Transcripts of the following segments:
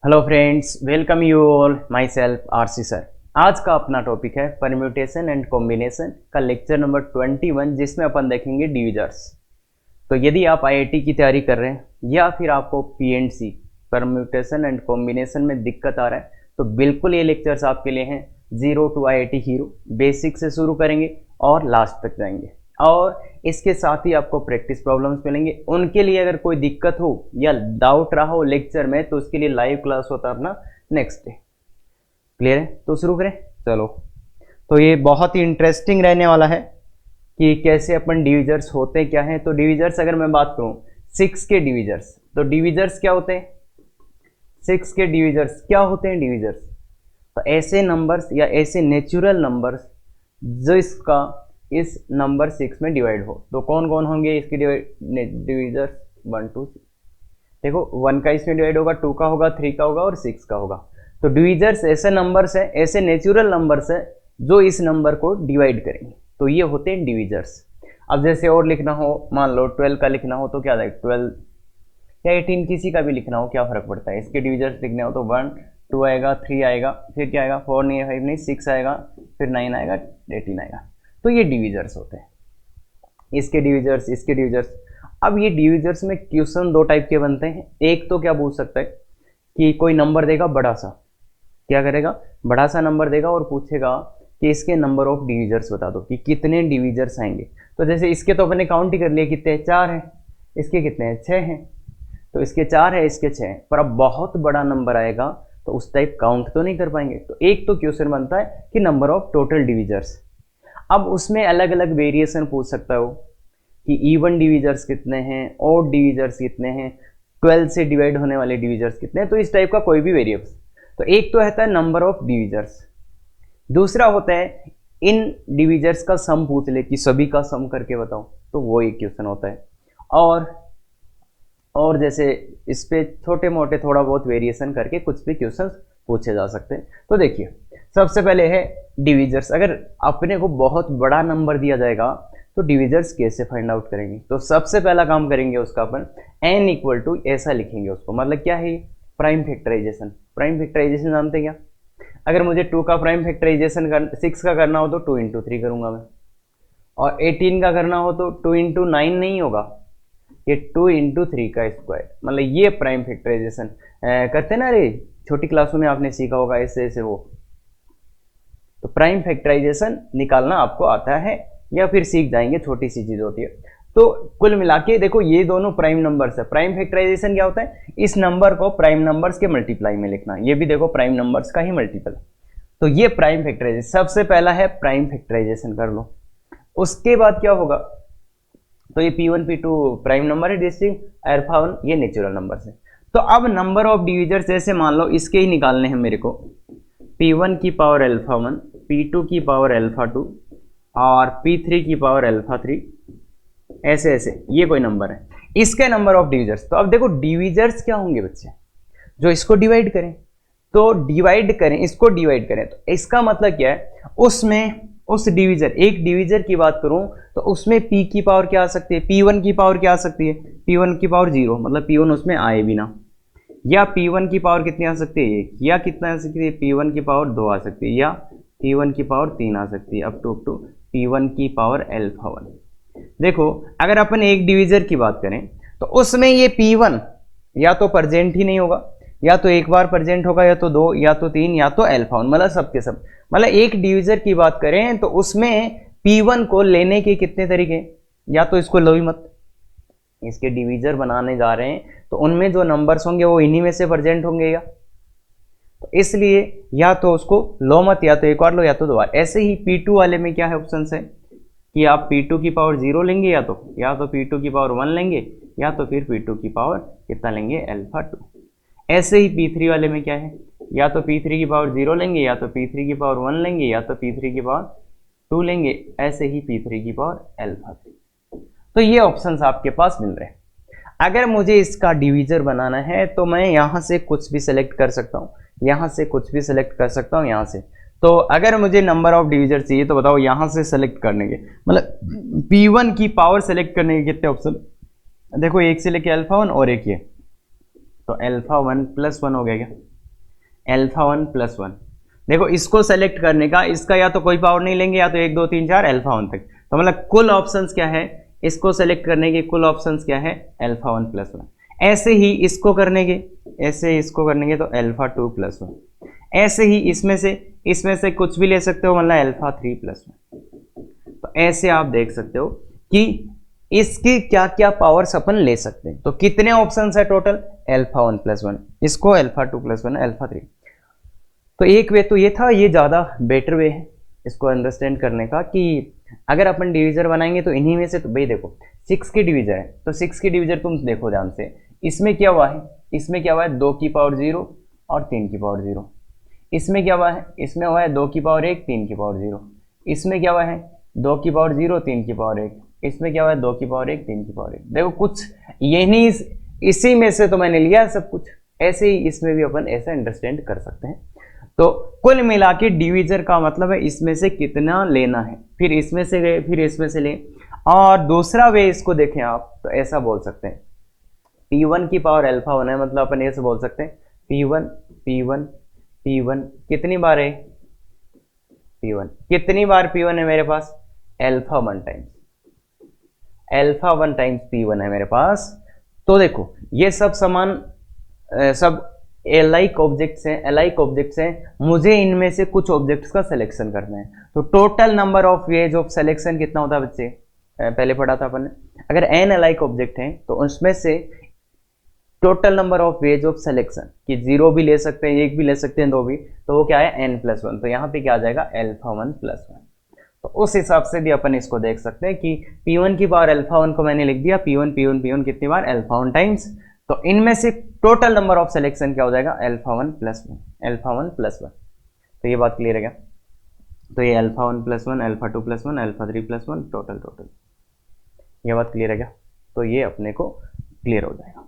Hello friends, welcome you all. My self RC sir. आज का अपना टॉपिक है परम्यूटेशन एंड कॉम्बिनेशन का लेक्चर नंबर 21, जिसमें अपन देखेंगे डिविजर्स। तो यदि आप आईआईटी की तैयारी कर रहे हैं या फिर आपको पीएनसी परम्यूटेशन एंड कॉम्बिनेशन में दिक्कत आ रहा है तो बिल्कुल ये लेक्चर्स आपके लिए हैं। Zero to IIT hero, basic से शुरू करेंगे और लास्ट तक जाएंगे, और इसके साथ ही आपको प्रैक्टिस प्रॉब्लम्स मिलेंगे। उनके लिए अगर कोई दिक्कत हो या डाउट रहा हो लेक्चर में तो उसके लिए लाइव क्लास होता है अपना नेक्स्ट डे। क्लियर है? तो शुरू करें, चलो। तो ये बहुत ही इंटरेस्टिंग रहने वाला है कि कैसे अपन डिविजर्स होते क्या हैं। तो डिविजर्स अगर मैं बात करूं 6 के डिविजर्स, तो डिविजर्स क्या होते हैं? 6 के डिविजर्स क्या होते हैं? डिविजर्स तो ऐसे नंबर्स या ऐसे नेचुरल नंबर्स जो इसका इस नंबर 6 में डिवाइड हो। तो कौन कौन होंगे इसके डिविजर्स? 1 2 6। देखो 1 का इसमें डिवाइड होगा, 2 का होगा, 3 का होगा और 6 का होगा। तो डिविजर्स ऐसे नंबर्स हैं, ऐसे नेचुरल नंबर्स हैं जो इस नंबर को डिवाइड करेंगे, तो ये होते हैं डिविजर्स। अब जैसे और लिखना हो, मान लो 12 का लिखना हो तो क्या आएगा? 12 या 18, किसी का भी लिखना हो क्या फर्क पड़ता है। इसके डिविजर्स लिखने हो तो 1 2 आएगा, 3 आएगा, फिर क्या आएगा? 4 नहीं, 5 नहीं, 6 आएगा, फिर 9 आएगा, 18 आएगा। तो ये डिविजर्स होते हैं, इसके डिविजर्स, इसके डिविजर्स। अब ये डिविजर्स में क्वेश्चन दो टाइप के बनते हैं। एक तो क्या पूछ सकता है कि कोई नंबर देगा बड़ा सा, क्या करेगा? बड़ा सा नंबर देगा और पूछेगा कि इसके नंबर ऑफ डिविजर्स बता दो कि कितने डिविजर्स आएंगे। तो जैसे इसके तो अपने काउंट ही कर लिए, कितने? 4 हैं। इसके कितने हैं? 6 हैं। तो इसके 4 है, इसके 6 हैं। पर अब बहुत बड़ा नंबर आएगा तो उस टाइप काउंट तो नहीं कर पाएंगे। तो एक तो क्वेश्चन बनता है कि नंबर ऑफ टोटल डिविजर्स। अब उसमें अलग अलग वेरिएशन पूछ सकता हो कि इवन डिविजर्स कितने हैं, ऑड डिविजर्स कितने हैं, 12 से डिवाइड होने वाले डिविजर्स कितने हैं। तो इस टाइप का कोई भी वेरिएबल्स। तो एक तो रहता है नंबर ऑफ डिविजर्स, दूसरा होता है इन डिविजर्स का सम पूछ ले कि सभी का सम करके बताओ, तो वो एक क्वेश्चन होता है। और जैसे इस पे छोटे मोटे थोड़ा बहुत वेरिएशन करके कुछ भी क्वेश्चंस पूछे जा सकते हैं। तो देखिए सबसे पहले है डिविजर्स। अगर अपने को बहुत बड़ा नंबर दिया जाएगा तो डिविजर्स कैसे फाइंड आउट करेंगे? तो सबसे पहला काम करेंगे उसका अपन n इक्वल टू ऐसा लिखेंगे उसको। मतलब क्या है? Prime factorisation. प्राइम फैक्टराइजेशन जानते हैं क्या? अगर मुझे 2 का प्राइम फैक्टराइजेशन 6 का करना हो तो 2 इंटू 3 करूंगा मैं, और 18 का करना हो तो 2 इंटू 9 नहीं होगा, ये 2 इंटू 3 का स्क्वायर। मतलब ये प्राइम फैक्टराइजेशन करते ना, अरे छोटी क्लासों में आपने सीखा होगा ऐसे ऐसे वो। तो प्राइम फैक्टराइजेशन निकालना आपको आता है या फिर सीख जाएंगे, छोटी सी चीज होती है। तो कुल मिला के देखो ये दोनों प्राइम नंबर्स है। प्राइम फैक्टराइजेशन क्या होता है? इस नंबर को प्राइम नंबर्स के मल्टीप्लाई में लिखना। ये भी देखो प्राइम नंबर्स का ही मल्टीपल। तो ये प्राइम फैक्टराइजेशन सबसे पहला है, प्राइम फैक्टराइजेशन कर लो। उसके बाद क्या होगा? तो ये P1 P2 प्राइम नंबर है, डिस्टिंक्ट अल्फा 1 ये नेचुरल नंबर है। तो अब नंबर ऑफ डिविजर्स जैसे मान लो इसके ही निकालने हैं मेरे को, P1 की पावर अल्फा 1, P2 की पावर अल्फा 2 और P3 की पावर अल्फा 3, ऐसे ऐसे ये कोई नंबर है, इसके नंबर ऑफ डिविजर्स। तो अब देखो डिविजर्स क्या होंगे बच्चे? जो इसको डिवाइड करें, तो डिवाइड करें, इसको डिवाइड करें, तो इसका मतलब क्या है? उसमें उस डिवीजर, एक डिवीजर की बात करूं तो उसमें p की पावर क्या आ सकती है? P1 की पावर क्या आ सकती है? P1 की पावर 0, मतलब P1 उसमें आए भी ना। या P1 की पावर कितनी आ सकती है? 1। या कितना आ सकती है? P1 की पावर 2 आ सकती है, या P1 की पावर 3 आ सकती है, अप टू P1 की पावर अल्फा 1। देखो अगर अपन एक डिवीजर की बात करें तो उसमें ये P1 या तो प्रेजेंट ही नहीं होगा, या तो एक बार प्रेजेंट होगा, या तो 2, या तो 3, या तो अल्फा 1, मतलब सबके सब। मतलब एक डिवीजर की बात करें तो उसमें P1 को लेने के कितने तरीके? या तो इसको लो ही मत, इसके डिवीजर बनाने जा रहे हैं तो उनमें जो नंबर्स होंगे वो इन्हीं में से प्रेजेंट होंगे, या तो इसलिए या तो उसको लो मत, या तो एक बार लो, या तो 2 बार। ऐसे ही P2 वाले में क्या है? ऑप्शन है कि आप P2 की पावर 0 लेंगे, या तो P2 की पावर 1 लेंगे, या तो फिर P2 की पावर कितना लेंगे? अल्फा 2। ऐसे ही P3 वाले में क्या है? या तो P3 की पावर 0 लेंगे, या तो P3 की पावर 1 लेंगे, या तो P3 की पावर 2 लेंगे, ऐसे ही P3 की पावर अल्फा 3। तो ये ऑप्शंस आपके पास मिल रहे हैं। अगर मुझे इसका डिवीजर बनाना है तो मैं यहाँ से कुछ भी सेलेक्ट कर सकता हूँ, यहाँ से कुछ भी सेलेक्ट कर सकता हूँ, यहाँ से। तो अगर मुझे नंबर ऑफ डिवीजर चाहिए तो बताओ यहाँ से सेलेक्ट करने के, मतलब P1 की पावर सेलेक्ट करने के कितने ऑप्शन? देखो एक से लेके अल्फा 1 और एक ये, तो अल्फा 1 + 1 हो गया क्या? Alpha 1 plus 1। देखो इसको सेलेक्ट करने का, इसका या तो कोई पावर नहीं लेंगे या तो 1 2 3 4 अल्फा 1 तक, तो मतलब कुल ऑप्शंस क्या है, इसको सेलेक्ट करने के कुल ऑप्शंस क्या है, अल्फा 1 प्लस 1। ऐसे ही इसको करने के, ऐसे इसको करने के तो अल्फा 2 प्लस 1। ऐसे ही इसमें से कुछ भी ले सकते हो, मतलब अल्फा 3 प्लस 1। तो ऐसे आप देख सकते हो कि इसकी क्या क्या पावर्स अपन ले सकते हैं। तो कितने ऑप्शंस है टोटल, अल्फा 1 प्लस 1, इसको अल्फा 2 प्लस 1, अल्फा 3। तो एक वे तो ये था, ये ज़्यादा बेटर वे है इसको अंडरस्टैंड करने का कि अगर अपन डिवीजर बनाएंगे तो इन्हीं में से, तो भाई देखो 6 की डिवीजर है, तो 6 की डिवीजर तुम देखो ध्यान से, इसमें क्या हुआ है, इसमें क्या हुआ है 2 की पावर 0 और 3 की पावर 0। इसमें क्या हुआ है, इसमें हुआ है 2 की पावर 1 3 की पावर 0। इसमें क्या हुआ है 2 की पावर 0 3 की पावर 1। इसमें क्या हुआ है 2 की पावर 1 3 की पावर 1। देखो कुछ ये नहीं, इसी में से तो मैंने लिया सब कुछ, ऐसे ही इसमें भी अपन ऐसा अंडरस्टैंड कर सकते हैं। तो कुल मिला के डिवीजर का मतलब है इसमें से कितना लेना है, फिर इसमें से गए, फिर इसमें से लें। और दूसरा वे इसको देखें आप तो ऐसा बोल सकते हैं, P1 की पावर अल्फा 1 है, मतलब अपन ऐसे बोल सकते हैं P1 P1 P1 कितनी बार है, P1 कितनी बार P1 है मेरे पास, alpha 1 times, alpha 1 times P1 है मेरे पास। तो देखो ये सब समान सब अलाइक ऑब्जेक्ट्स हैं, अलाइक ऑब्जेक्ट्स हैं, मुझे इनमें से कुछ ऑब्जेक्ट्स का सिलेक्शन करना है। तो total number of ways of selection कितना होता है बच्चे, पहले पढ़ा था अपन ने, अगर n अलाइक ऑब्जेक्ट हैं तो उसमें से total number of ways of selection कि 0 भी ले सकते हैं, 1 भी ले सकते हैं, 2 भी, तो वो क्या है n प्लस 1। तो यहाँ पे क्या आ जाएगा अल्फा 1 प्लस 1। तो उस हिसाब से भी अपन इसको देख सकते हैं कि P1 की पावर अल्फा 1 को मैंने लिख दिया P1 P1 P1 कितनी बार, अल्फा 1 टाइम्स। तो इनमें से टोटल नंबर ऑफ सिलेक्शन क्या हो जाएगा, अल्फा 1 प्लस 1, अल्फा 1 प्लस 1। तो ये बात क्लियर है क्या, तो ये alpha 1 plus 1, alpha 2 plus 1, alpha 3 plus 1, total, ये बात क्लियर है क्या। तो ये अपने को क्लियर हो जाएगा।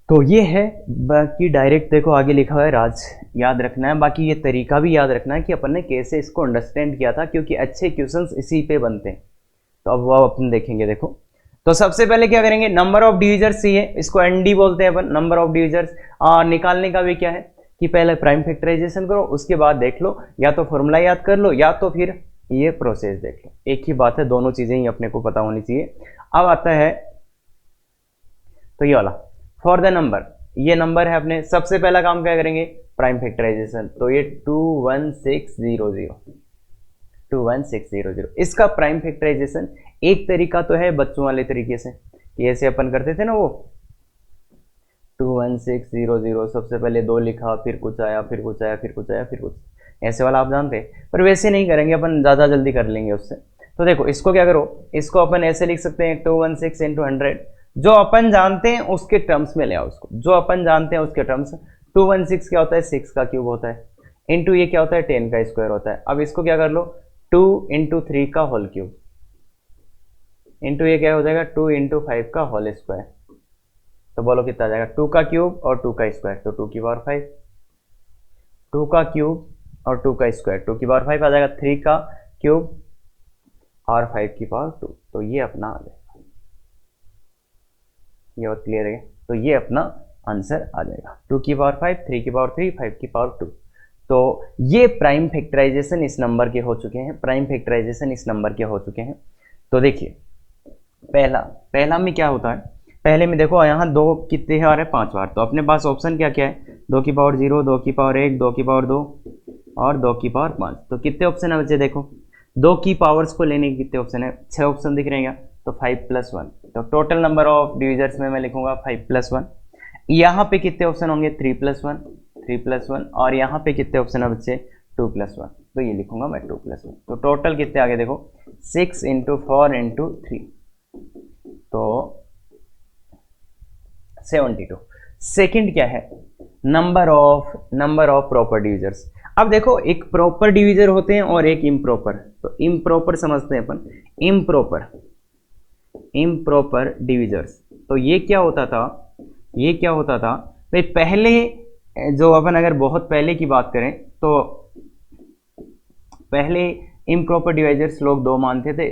तो ये है, बाकी डायरेक्ट देखो आगे लिखा हुआ है राज, याद रखना है। बाकी ये तरीका भी याद रखना है कि अपन ने कैसे इसको अंडरस्टैंड किया था, क्योंकि अच्छे क्वेश्चंस इसी पे बनते हैं। तो अब वो अपन देखेंगे। देखो तो सबसे पहले क्या करेंगे, नंबर ऑफ डिविजर्स चाहिए, इसको एनडी बोलते हैं अपन, नंबर ऑफ डिविजर्स। निकालने का भी क्या है कि पहले प्राइम फैक्टराइजेशन करो, उसके बाद देख लो, या तो फॉर्मूला याद कर लो या तो फिर ये प्रोसेस देख लो, एक ही बात है, दोनों चीजें ही अपने को पता होनी चाहिए। अब आता है तो ये वाला फॉर द नंबर, ये नंबर है अपने, सबसे पहला काम क्या करेंगे, प्राइम फैक्टराइजेशन। तो ये 21600 21600, इसका प्राइम फैक्टराइजेशन एक तरीका तो है बच्चों वाले तरीके से कि ऐसे अपन करते थे ना, वो 21600 सबसे पहले 2 लिखा, फिर कुछ आया, फिर कुछ आया, फिर कुछ आया, फिर कुछ, ऐसे वाला आप जानते हैं। पर वैसे नहीं करेंगे अपन, ज़्यादा जल्दी कर लेंगे उससे। तो देखो इसको क्या करो, इसको अपन ऐसे लिख सकते हैं 216 × 100, जो अपन जानते हैं उसके टर्म्स में ले आओ उसको, जो अपन जानते हैं उसके टर्म्स। 216 क्या होता है, 6 का क्यूब होता है, इंटू ये क्या होता है, 10 का स्क्वायर होता है। अब इसको क्या कर लो, 2 × 3 का होल क्यूब, इंटू ये क्या हो जाएगा, 2 × 5 का होल स्क्वायर। तो बोलो कितना आ जाएगा, 2 का क्यूब और 2 का स्क्वायर, तो 2 की पावर 5, 2 का क्यूब और 2 का स्क्वायर, 2 की पावर 5 आ जाएगा, 3 का क्यूब और 5 की पावर 2। तो ये अपना आ जाएगा, ये बात क्लियर है। तो ये अपना आंसर आ जाएगा, 2 की पावर 5, 3 की पावर 3, 5 की पावर 2। तो ये प्राइम फैक्टराइजेशन इस नंबर के हो चुके हैं, प्राइम फैक्टराइजेशन इस नंबर के हो चुके हैं। तो देखिए पहला में क्या होता है, पहले में देखो यहाँ 2 कितने बार है, 5 बार। तो अपने पास ऑप्शन क्या क्या है, 2 की पावर 0, 2 की पावर 1, 2 की पावर 2 और 2 की पावर 5। तो कितने ऑप्शन है बच्चे, देखो 2 की पावर्स को लेने के कितने ऑप्शन है, 6 ऑप्शन दिख रहे हैं। तो 5 + 1, तो टोटल नंबर ऑफ डिविजर्स में मैं लिखूंगा 5 + 1। यहाँ पे कितने ऑप्शन होंगे, 3 + 1, 3 + 1, और यहाँ पे कितने ऑप्शन है बच्चे, 2 + 1। तो ये लिखूंगा मैं 2 + 1। तो टोटल कितने आगे देखो, 6 × 4 × 3, तो 72। सेकंड क्या है, नंबर ऑफ प्रॉपर डिविजर्स। अब देखो एक प्रॉपर डिविजर होते हैं और एक इम्प्रॉपर। तो इम्प्रॉपर समझते हैं अपन, इम्प्रॉपर डिविजर्स। तो ये क्या होता था, भाई पहले जो अपन अगर बहुत पहले की बात करें तो पहले इम्प्रॉपर डिवाइजर्स लोग 2 मानते थे,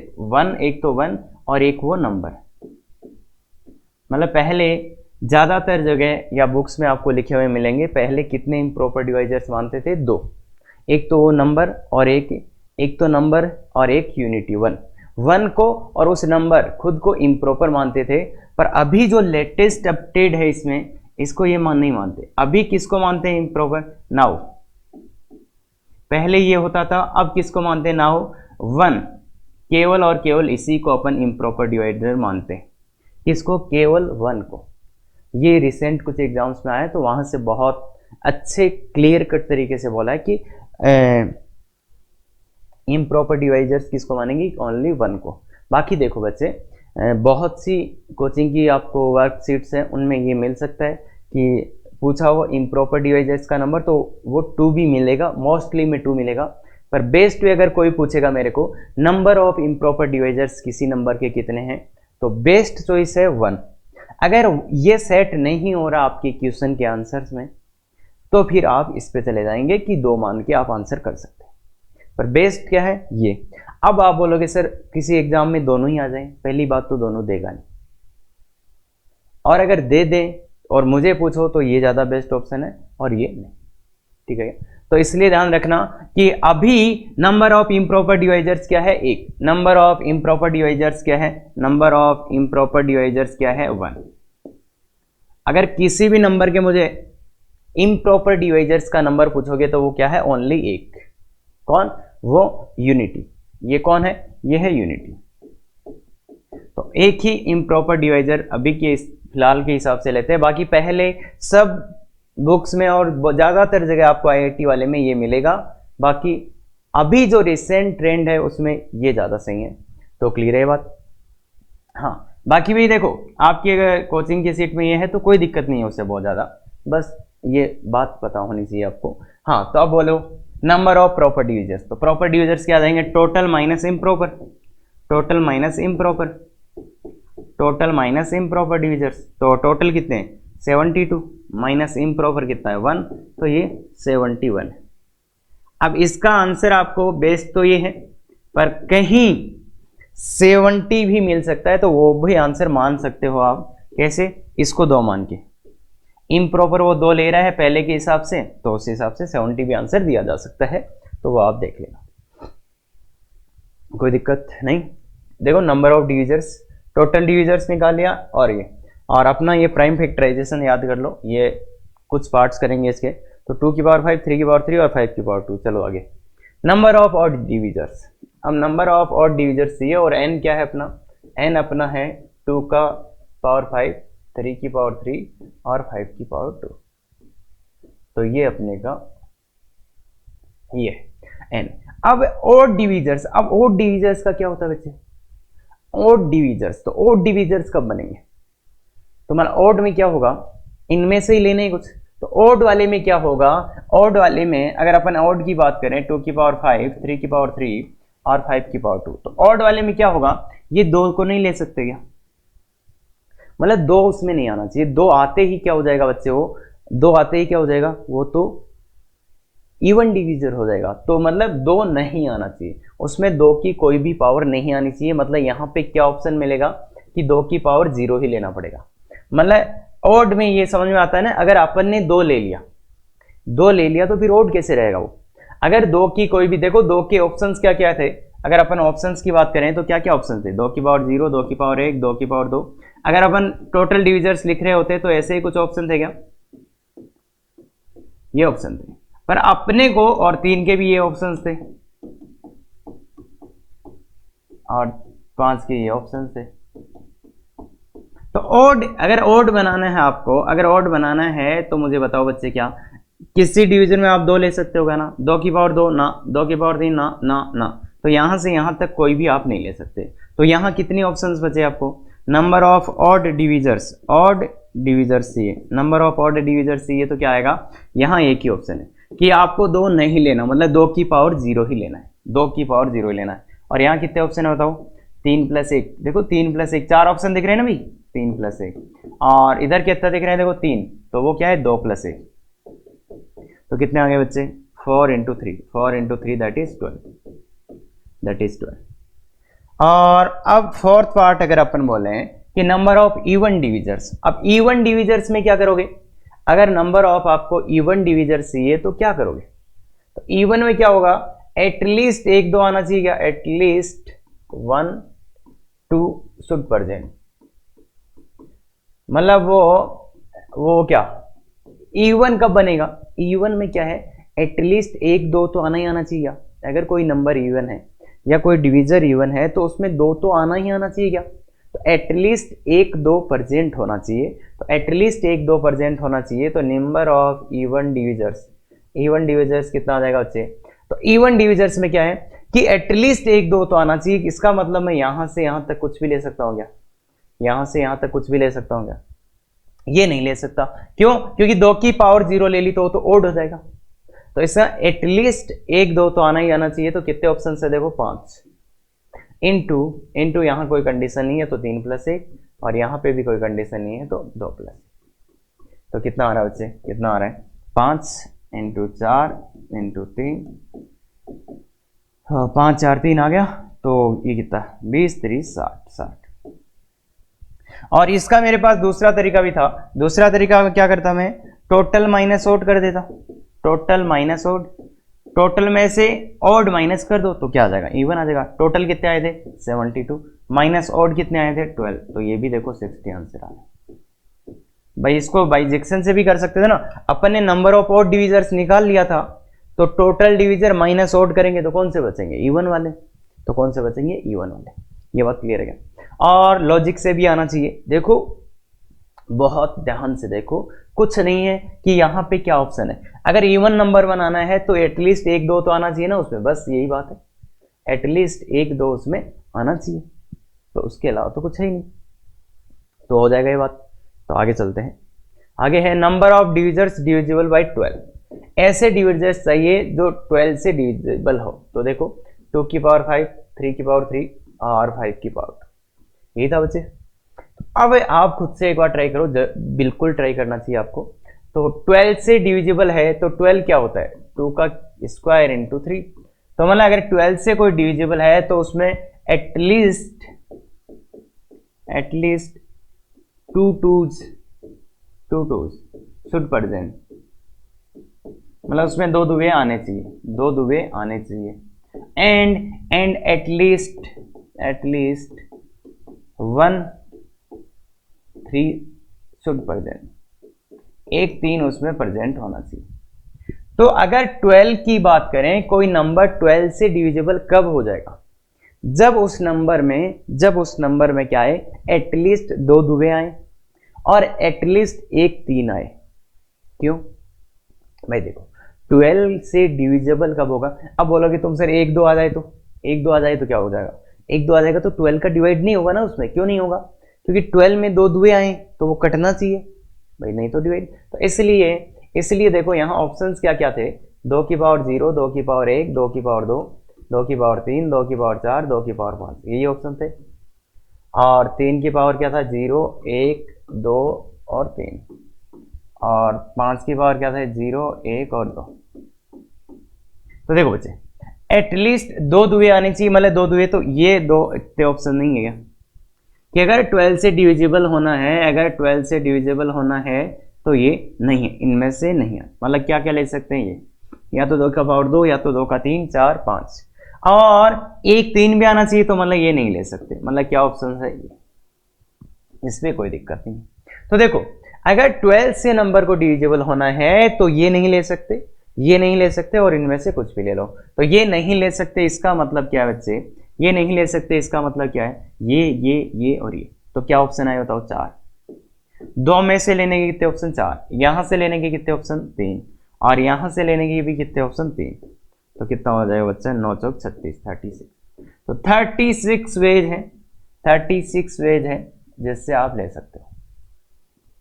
एक तो 1 और एक वो नंबर। मतलब पहले ज़्यादातर जगह या बुक्स में आपको लिखे हुए मिलेंगे। पहले कितने इम्प्रॉपर डिवाइजर्स मानते थे? 2। एक तो वो नंबर और एक तो नंबर और एक यूनिटी 1 को और उस नंबर खुद को इम्प्रॉपर मानते थे। पर अभी जो लेटेस्ट अपडेट है इसमें, इसको ये नहीं मानते। अभी किसको मानते हैं इम्प्रॉपर? नाउ। पहले ये होता था, अब किसको मानते हैं? नाउ 1। केवल और केवल इसी को अपन इम्प्रॉपर डिवाइडर मानते हैं। किसको? केवल 1 को। ये रिसेंट कुछ एग्जाम्स में आया तो वहां से बहुत अच्छे क्लियर कट तरीके से बोला है कि इम्प्रॉपर डिवाइजर्स किसको मानेंगे? ओनली 1 को। बाकी देखो बच्चे, बहुत सी कोचिंग की आपको वर्कशीट्स हैं, उनमें ये मिल सकता है कि पूछा हो इम्प्रॉपर डिवाइजर्स का नंबर तो वो 2 भी मिलेगा, मोस्टली में 2 मिलेगा। पर बेस्ट वे अगर कोई पूछेगा मेरे को नंबर ऑफ इम्प्रॉपर डिवाइजर्स किसी नंबर के कितने हैं, तो बेस्ट चॉइस है 1। अगर ये सेट नहीं हो रहा आपके क्वेश्चन के आंसर्स में, तो फिर आप इस पे चले जाएंगे कि 2 मान के आप आंसर कर सकते हैं। पर बेस्ट क्या है? ये। अब आप बोलोगे सर किसी एग्जाम में दोनों ही आ जाएं, पहली बात तो दोनों देगा नहीं, और अगर दे दें और मुझे पूछो तो ये ज़्यादा बेस्ट ऑप्शन है और ये नहीं। ठीक है, तो इसलिए ध्यान रखना कि अभी नंबर ऑफ इम्प्रॉपर डिवाइजर्स क्या है? 1। नंबर ऑफ इम्प्रॉपर डिवाइजर्स क्या है? नंबर ऑफ इम्प्रॉपर डिवाइजर्स क्या है? 1। अगर किसी भी नंबर के मुझे इम्प्रॉपर डिवाइजर्स का नंबर पूछोगे तो वो क्या है? ओनली 1। कौन? वो यूनिटी। ये कौन है? ये है यूनिटी। तो एक ही इम्प्रॉपर डिवाइजर अभी के फिलहाल के हिसाब से लेते हैं। बाकी पहले सब बुक्स में और ज़्यादातर जगह आपको आईआईटी वाले में ये मिलेगा। बाकी अभी जो रिसेंट ट्रेंड है उसमें ये ज़्यादा सही है। तो क्लियर है बात? हाँ, बाकी भी देखो आपकी अगर कोचिंग की सीट में ये है तो कोई दिक्कत नहीं है उससे बहुत ज़्यादा, बस ये बात पता होनी चाहिए आपको। हाँ, तो अब बोलो नंबर ऑफ प्रॉपर डिविजर्स। तो प्रॉपर डिविजर्स क्या आ जाएंगे? Total minus improper, total minus improper, total minus improper divisors. तो टोटल कितने हैं? 72 माइनस इम्प्रॉपर कितना है? 1, तो ये 71 है। अब इसका आंसर आपको बेस्ट तो ये है, पर कहीं 70 भी मिल सकता है तो वो भी आंसर मान सकते हो आप। कैसे? इसको 2 मान के, इम्प्रॉपर वो 2 ले रहा है पहले के हिसाब से, तो उस हिसाब से 70 भी आंसर दिया जा सकता है। तो वो आप देख लेना, कोई दिक्कत नहीं। देखो number of divisors, total divisors निकाल लिया, और अपना ये प्राइम फैक्टराइजेशन याद कर लो। ये कुछ पार्ट्स करेंगे इसके, तो 2 की पावर 5, 3 की पावर 3 और 5 की पावर 2। चलो आगे, नंबर ऑफ ऑड डिविजर्स। अब नंबर ऑफ ऑड डिविजर्स ये, और n क्या है अपना? n अपना है 2 का पावर 5, 3 की पावर 3 और 5 की पावर 2। तो ये अपने का ये n। अब ऑड डिविजर्स, अब ऑड डिविजर्स का क्या होता है बच्चे? ऑड डिविजर्स, तो ऑड डिविजर्स कब बनेंगे? तुम्हारा ऑड में क्या होगा? इनमें से ही लेने कुछ। तो ऑड वाले में क्या होगा? ऑड वाले में अगर अपन ऑड की बात करें, 2 की पावर 5, 3 की पावर 3 और 5 की पावर 2, तो ऑड वाले में क्या होगा? ये 2 को नहीं ले सकते क्या? मतलब 2 उसमें नहीं आना चाहिए। 2 आते ही क्या हो जाएगा बच्चे? वो 2 आते ही क्या हो जाएगा? वो तो इवन डिविजर हो जाएगा। तो मतलब 2 नहीं आना चाहिए उसमें, 2 की कोई भी पावर नहीं आनी चाहिए। मतलब यहाँ पे क्या ऑप्शन मिलेगा कि 2 की पावर 0 ही लेना पड़ेगा। मतलब ऑड में ये समझ में आता है ना, अगर अपन ने 2 ले लिया तो फिर ऑड कैसे रहेगा वो? अगर 2 की कोई भी, देखो 2 के ऑप्शंस क्या क्या थे? अगर अपन ऑप्शंस की बात करें तो क्या क्या ऑप्शन थे? 2 की पावर 0, 2 की पावर 1, 2 की पावर 2। अगर अपन टोटल डिविजर्स लिख रहे होते तो ऐसे ही कुछ ऑप्शन थे क्या? ये ऑप्शन थे। पर अपने को और 3 के भी ये ऑप्शंस थे और 5 के ये ऑप्शन थे। तो ऑड, अगर ऑड बनाना है आपको, अगर ऑड बनाना है तो मुझे बताओ बच्चे, क्या किसी डिवीजन में आप 2 ले सकते हो क्या? ना 2 की पावर 2 ना, 2 की पावर 3 ना ना ना। तो यहां से यहां तक कोई भी आप नहीं ले सकते। तो यहां कितनी ऑप्शंस बचे आपको? Number of odd divisors, odd divisors चाहिए, नंबर ऑफ ऑड डिविजर्स चाहिए। तो क्या आएगा? यहाँ एक ही ऑप्शन है कि आपको 2 नहीं लेना, मतलब 2 की पावर 0 ही लेना है, 2 की पावर 0 ही लेना है। और यहाँ कितने ऑप्शन है बताओ? 3 + 1। देखो 3 + 1, 4 ऑप्शन दिख रहे हैं ना भाई? 3 + 1, और इधर कितना दिख रहा है? देखो 3, तो वो क्या है? 2 + 1। तो कितने आ गए बच्चे? 4 × 3, 4 × 3 दैट इज 12। और अब फोर्थ पार्ट अगर अपन बोले कि कि नंबर ऑफ इवन डिविजर्स। अब इवन डिविजर्स में क्या करोगे, अगर नंबर ऑफ आपको इवन डिविजर्स चाहिए तो क्या करोगे, तो इवन में क्या होगा, एटलीस्ट एक दो आना चाहिए, क्या एटलीस्ट 1 2 शुड प्रेजेंट, मतलब वो क्या इवन कब बनेगा, इवन में क्या है एटलीस्ट एक दो तो आना ही आना चाहिए। अगर कोई नंबर इवन है या कोई डिविजर इवन है तो उसमें दो तो आना ही आना चाहिए क्या, तो एटलीस्ट एक दो प्रेजेंट होना चाहिए। तो एटलीस्ट एक दो प्रेजेंट होना चाहिए, तो नंबर ऑफ इवन डिविजर्स कितना आ जाएगा बच्चे, तो इवन डिविजर्स में क्या है कि एटलीस्ट एक दो तो आना चाहिए। इसका मतलब मैं यहां से यहां तक कुछ भी ले सकता हूं क्या, यहां से यहां तक कुछ भी ले सकता हूं क्या, ये नहीं ले सकता। क्यों, क्योंकि 2 की पावर 0 ले ली तो ओड हो जाएगा। तो इसका एटलीस्ट एक दो तो आना ही आना चाहिए। तो कितने ऑप्शन है देखो 5 इंटू यहां कोई कंडीशन नहीं है तो 3 + 1, और यहां पे भी कोई कंडीशन नहीं है तो 2 + 1। तो कितना आ रहा है बच्चे, कितना आ रहा है 5 × 4 × 3, 5 4 3 आ गया, तो ये कितना 20 3 60। और इसका मेरे पास दूसरा तरीका भी था। दूसरा तरीका क्या करता मैं, टोटल माइनस ऑड कर देता, टोटल माइनस ऑड, टोटल में से ऑड माइनस कर दो तो क्या आ जाएगा, इवन आ जाएगा। टोटल कितने आए थे 72, माइनस ऑड कितने आए थे 12, तो ये भी देखो 60 आंसर आ रहा है। भाई इसको बाइजेक्शन से भी कर सकते थे ना, अपन ने नंबर ऑफ ऑड डिविजर्स निकाल लिया था, तो टोटल डिविजर माइनस ऑड करेंगे तो कौन से बचेंगे, इवन वाले, तो कौन से बचेंगे, इवन वाले। ये बात क्लियर है क्या, और लॉजिक से भी आना चाहिए। देखो बहुत ध्यान से देखो, कुछ नहीं है कि यहाँ पे क्या ऑप्शन है, अगर इवन नंबर बनाना है तो एटलीस्ट एक दो तो आना चाहिए ना उसमें, बस यही बात है, एटलीस्ट एक दो उसमें आना चाहिए, तो उसके अलावा तो कुछ है ही नहीं, तो हो जाएगा ये बात। तो आगे चलते हैं, आगे है number of divisors divisible bye 12। ऐसे डिविजर्स चाहिए जो 12 से डिविजिबल हो। तो देखो 2 की पावर 5, 3 की पावर 3 और 5 की पावर 2, यही था बच्चे। अब आप खुद से एक बार ट्राई करो, बिल्कुल ट्राई करना चाहिए आपको। तो 12 से डिविजिबल है तो 12 क्या होता है, 2 का स्क्वायर × 3। तो मतलब अगर 12 से कोई डिविजिबल है तो उसमें एटलीस्ट 2 टूज शुड प्रेजेंट, मतलब उसमें 2 दुवे आने चाहिए, 2 दुवे आने चाहिए। एंड एटलीस्ट 1 3 शुड प्रेजेंट, एक 3 उसमें प्रेजेंट होना चाहिए। तो अगर 12 की बात करें, कोई नंबर 12 से डिविजिबल कब हो जाएगा, जब उस नंबर में क्या आए, एटलीस्ट 2 दुवे आए और एटलीस्ट एक 3 आए। क्यों भाई, देखो 12 से डिविजिबल कब होगा, अब बोलोगे तुम सर 1 2 आ जाए तो, 1 2 आ जाए तो क्या हो जाएगा, 1 2 आ जाएगा तो 12 का डिवाइड नहीं होगा ना उसमें। क्यों नहीं होगा, क्योंकि 12 में 2 दुए आए तो वो कटना चाहिए भाई, नहीं तो डिवाइड। तो इसलिए देखो यहाँ ऑप्शंस क्या क्या थे, 2 की पावर 0, 2 की पावर 1, 2 की पावर 2, 2 की पावर 3, 2 की पावर 4, 2 की पावर 5, यही ऑप्शन थे। और 3 की पावर क्या था, 0 1 2 और 3, और 5 की पावर क्या था, 0 1 और 2। तो देखो बच्चे एटलीस्ट 2 दुए आने चाहिए, मतलब 2 दुए, तो ये 2 इतने ऑप्शन नहीं है क्या, कि अगर 12 से डिविजिबल होना है, अगर 12 से डिविजिबल होना है तो ये नहीं है, इनमें से नहीं है। मतलब क्या क्या ले सकते हैं, ये या तो 2 का पावर 2, या तो 2 का 3 4 5, और एक 3 भी आना चाहिए, तो मतलब ये नहीं ले सकते। मतलब क्या ऑप्शन है ये, इसमें कोई दिक्कत नहीं। तो देखो अगर 12 से नंबर को डिविजिबल होना है तो ये नहीं ले सकते, ये नहीं ले सकते, और इनमें से कुछ भी ले लो। तो ये नहीं ले सकते, इसका मतलब क्या है बच्चे, ये नहीं ले सकते इसका मतलब क्या है, ये और ये। तो क्या ऑप्शन आए बताओ, 4। 2 में से लेने के कितने ऑप्शन, 4, यहां से लेने के कितने ऑप्शन, 3, और यहां से लेने के भी कितने ऑप्शन, 3। तो कितना हो जाएगा बच्चा, 9 चौक 36, 36। तो 36 वेज है, 36 वेज है जिससे आप ले सकते हो,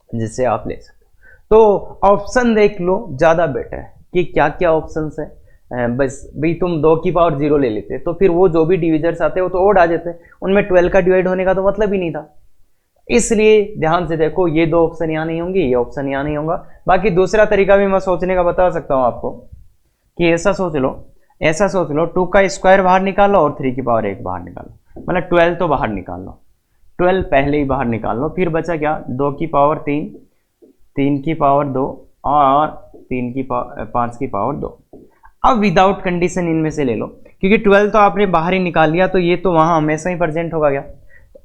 जिससे आप ले सकते हो। तो ऑप्शन देख लो, ज्यादा बेटर है कि क्या क्या ऑप्शन है। बस भाई तुम 2 की पावर 0 ले लेते तो फिर वो जो भी डिविजर्स आते वो तो ओड आ जाते, उनमें 12 का डिवाइड होने का तो मतलब ही नहीं था। इसलिए ध्यान से देखो, ये 2 ऑप्शन यहाँ नहीं होंगे, ये ऑप्शन यहाँ नहीं होगा। बाकी दूसरा तरीका भी मैं सोचने का बता सकता हूँ आपको, कि ऐसा सोच लो 2 का स्क्वायर बाहर निकालो और 3 की पावर 1 बाहर निकालो, मतलब 12 तो बाहर निकाल लो। 12 पहले ही बाहर निकाल लो, फिर बचा क्या, 2 की पावर 3, 3 की पावर 2 और 5 की पावर 2। अब विदाउट कंडीशन इनमें से ले लो, क्योंकि 12 तो आपने बाहर ही निकाल लिया, तो ये तो वहां हमेशा ही प्रेजेंट होगा क्या।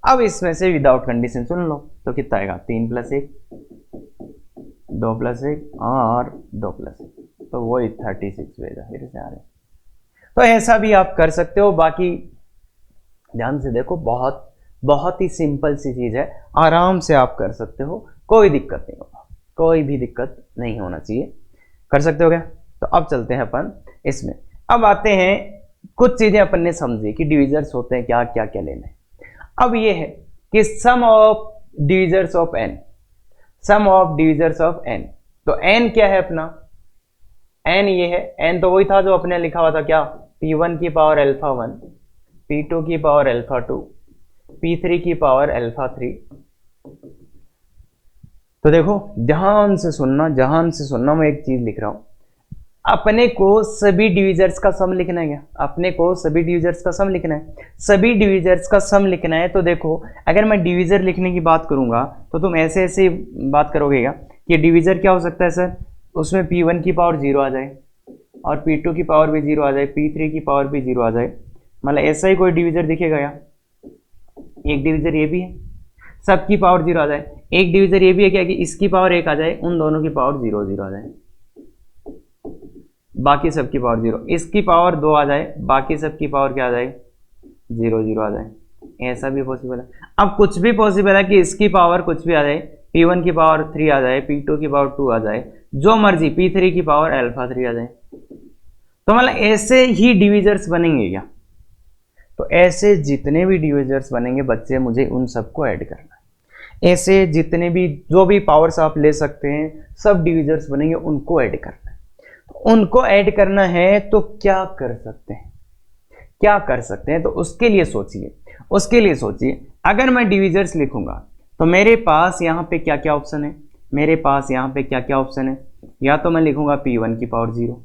अब इसमें से विदाउट कंडीशन सुन लो, तो कितना आएगा, 3 + 1, 2 + 1 और 2 + 1, तो वही 36 भेजा फिर से आ रहे। तो ऐसा भी आप कर सकते हो। बाकी ध्यान से देखो, बहुत बहुत ही सिंपल सी चीज है, आराम से आप कर सकते हो, कोई दिक्कत नहीं होगा, कोई भी दिक्कत नहीं होना चाहिए, कर सकते हो क्या। तो अब चलते हैं अपन इसमें। अब आते हैं, कुछ चीजें अपन ने समझी कि डिविजर्स होते हैं क्या, क्या क्या लेना है। अब ये है कि sum of divisors of n, sum of divisors of n। तो n क्या है अपना, n ये है, n तो वही था जो अपने लिखा हुआ था क्या, p1 की पावर α1, p2 की पावर α2, p3 की पावर α3। तो देखो ध्यान से सुनना, ध्यान से सुनना, मैं एक चीज लिख रहा हूं, अपने को सभी डिविजर्स का सम लिखना है क्या, अपने को सभी डिविजर्स का सम लिखना है, सभी डिविजर्स का सम लिखना है। तो देखो अगर मैं डिविजर लिखने की बात करूंगा तो तुम ऐसे ऐसे बात करोगे क्या कि डिविजर क्या हो सकता है सर, उसमें p1 की पावर 0 आ जाए और p2 की पावर भी 0 आ जाए, p3 की पावर भी 0 आ जाए, मतलब ऐसा ही कोई डिविजर दिखेगा क्या। एक डिविजर ये भी है, सबकी पावर 0 आ जाए। एक डिविजर ये भी है क्या कि इसकी पावर 1 आ जाए, उन दोनों की पावर 0 0 आ जाए, बाकी सबकी पावर 0, इसकी पावर 2 आ जाए, बाकी सबकी पावर क्या आ जाए, 0 0 आ जाए। ऐसा भी पॉसिबल है। अब कुछ भी पॉसिबल है कि इसकी पावर कुछ भी आ जाए, p1 की पावर 3 आ जाए, p2 की पावर 2 आ जाए, जो मर्जी, p3 की पावर α3 आ जाए। तो मतलब ऐसे ही डिविजर्स बनेंगे क्या, तो ऐसे जितने भी डिविजर्स बनेंगे बच्चे, मुझे उन सबको ऐड करना है। ऐसे जितने भी जो भी पावर्स आप ले सकते हैं, सब डिविजर्स बनेंगे, उनको ऐड करना है। तो उनको ऐड करना है तो क्या कर सकते हैं, क्या कर सकते हैं, तो उसके लिए सोचिए, उसके लिए सोचिए। अगर मैं डिविजर्स लिखूंगा तो मेरे पास यहाँ पे क्या क्या ऑप्शन है, मेरे पास यहाँ पे क्या क्या ऑप्शन है। या तो मैं लिखूंगा p1 की पावर 0,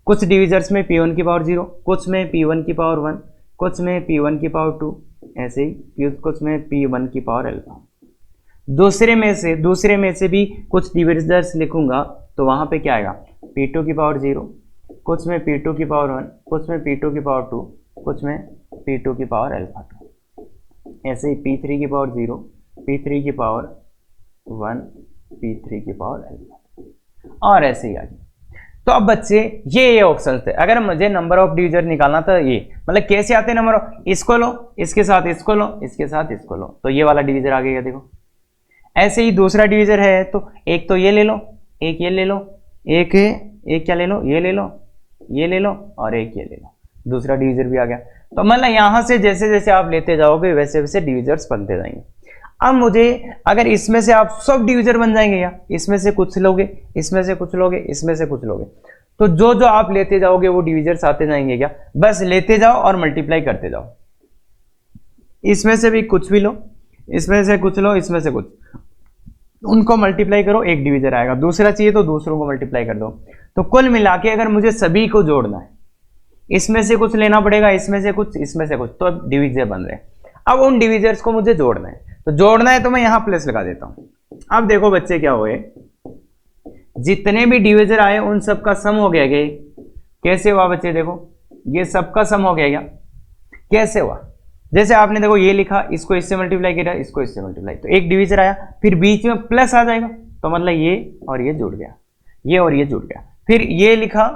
कुछ डिविजर्स में p1 की पावर 0, कुछ में p1 की पावर 1, कुछ में p1 की पावर 2, ऐसे ही कुछ में p1 की पावर अल्फा। दूसरे में से भी कुछ डिविजर्स लिखूंगा तो वहां पे क्या आएगा, p2 की पावर 0, कुछ में p2 की पावर 1, कुछ में p2 की पावर 2, कुछ में p2 की पावर α2, ऐसे ही p3 की पावर 0, p3 की पावर 1, p3 की पावर α, और ऐसे ही आगे। तो अब बच्चे ये ऑप्शन थे। अगर मुझे नंबर ऑफ डिविजर निकालना था, ये मतलब कैसे आते हैं नंबर ऑफ, इसको लो, इसके साथ इसको लो, इसके साथ इसको लो, तो ये वाला डिविजर आ गया। देखो ऐसे ही दूसरा डिविजर है, तो एक तो ये ले लो, एक ये ले लो, एक क्या ले लो, ये ले लो, ये ले लो और एक ये ले लो, दूसरा डिविजर भी आ गया। तो मतलब यहां से जैसे जैसे आप लेते जाओगे वैसे वैसे डिविजर्स बनते जाएंगे। अब मुझे अगर इसमें से आप सब डिविजर बन जाएंगे, या इसमें से कुछ लोगे, इसमें से कुछ लोगे, इसमें से कुछ लोगे, तो जो जो आप लेते जाओगे वो डिविजर्स आते जाएंगे क्या, बस लेते जाओ और मल्टीप्लाई करते जाओ। इसमें से भी कुछ भी लो, इसमें से कुछ लो, इसमें से कुछ, उनको मल्टीप्लाई करो, एक डिविजर आएगा। दूसरा चाहिए तो दूसरों को मल्टीप्लाई कर दो। तो कुल मिला के अगर मुझे सभी को जोड़ना है, इसमें से कुछ लेना पड़ेगा, इसमें से कुछ, इसमें से कुछ, तो अब डिविजर बन रहे हैं। अब उन डिविजर्स को मुझे जोड़ना है, तो जोड़ना है तो मैं यहां प्लस लगा देता हूं। अब देखो बच्चे क्या हुए, जितने भी डिविजर आए उन सबका सम हो गया। गए कैसे हुआ बच्चे, देखो ये सबका सम हो गया क्या, कैसे हुआ, जैसे आपने देखो ये लिखा, इसको इससे मल्टीप्लाई किया, इसको इससे मल्टीप्लाई, तो एक डिविजर आया, फिर बीच में प्लस आ जाएगा, तो मतलब ये और ये जुड़ गया, ये और ये जुड़ गया। फिर ये लिखा,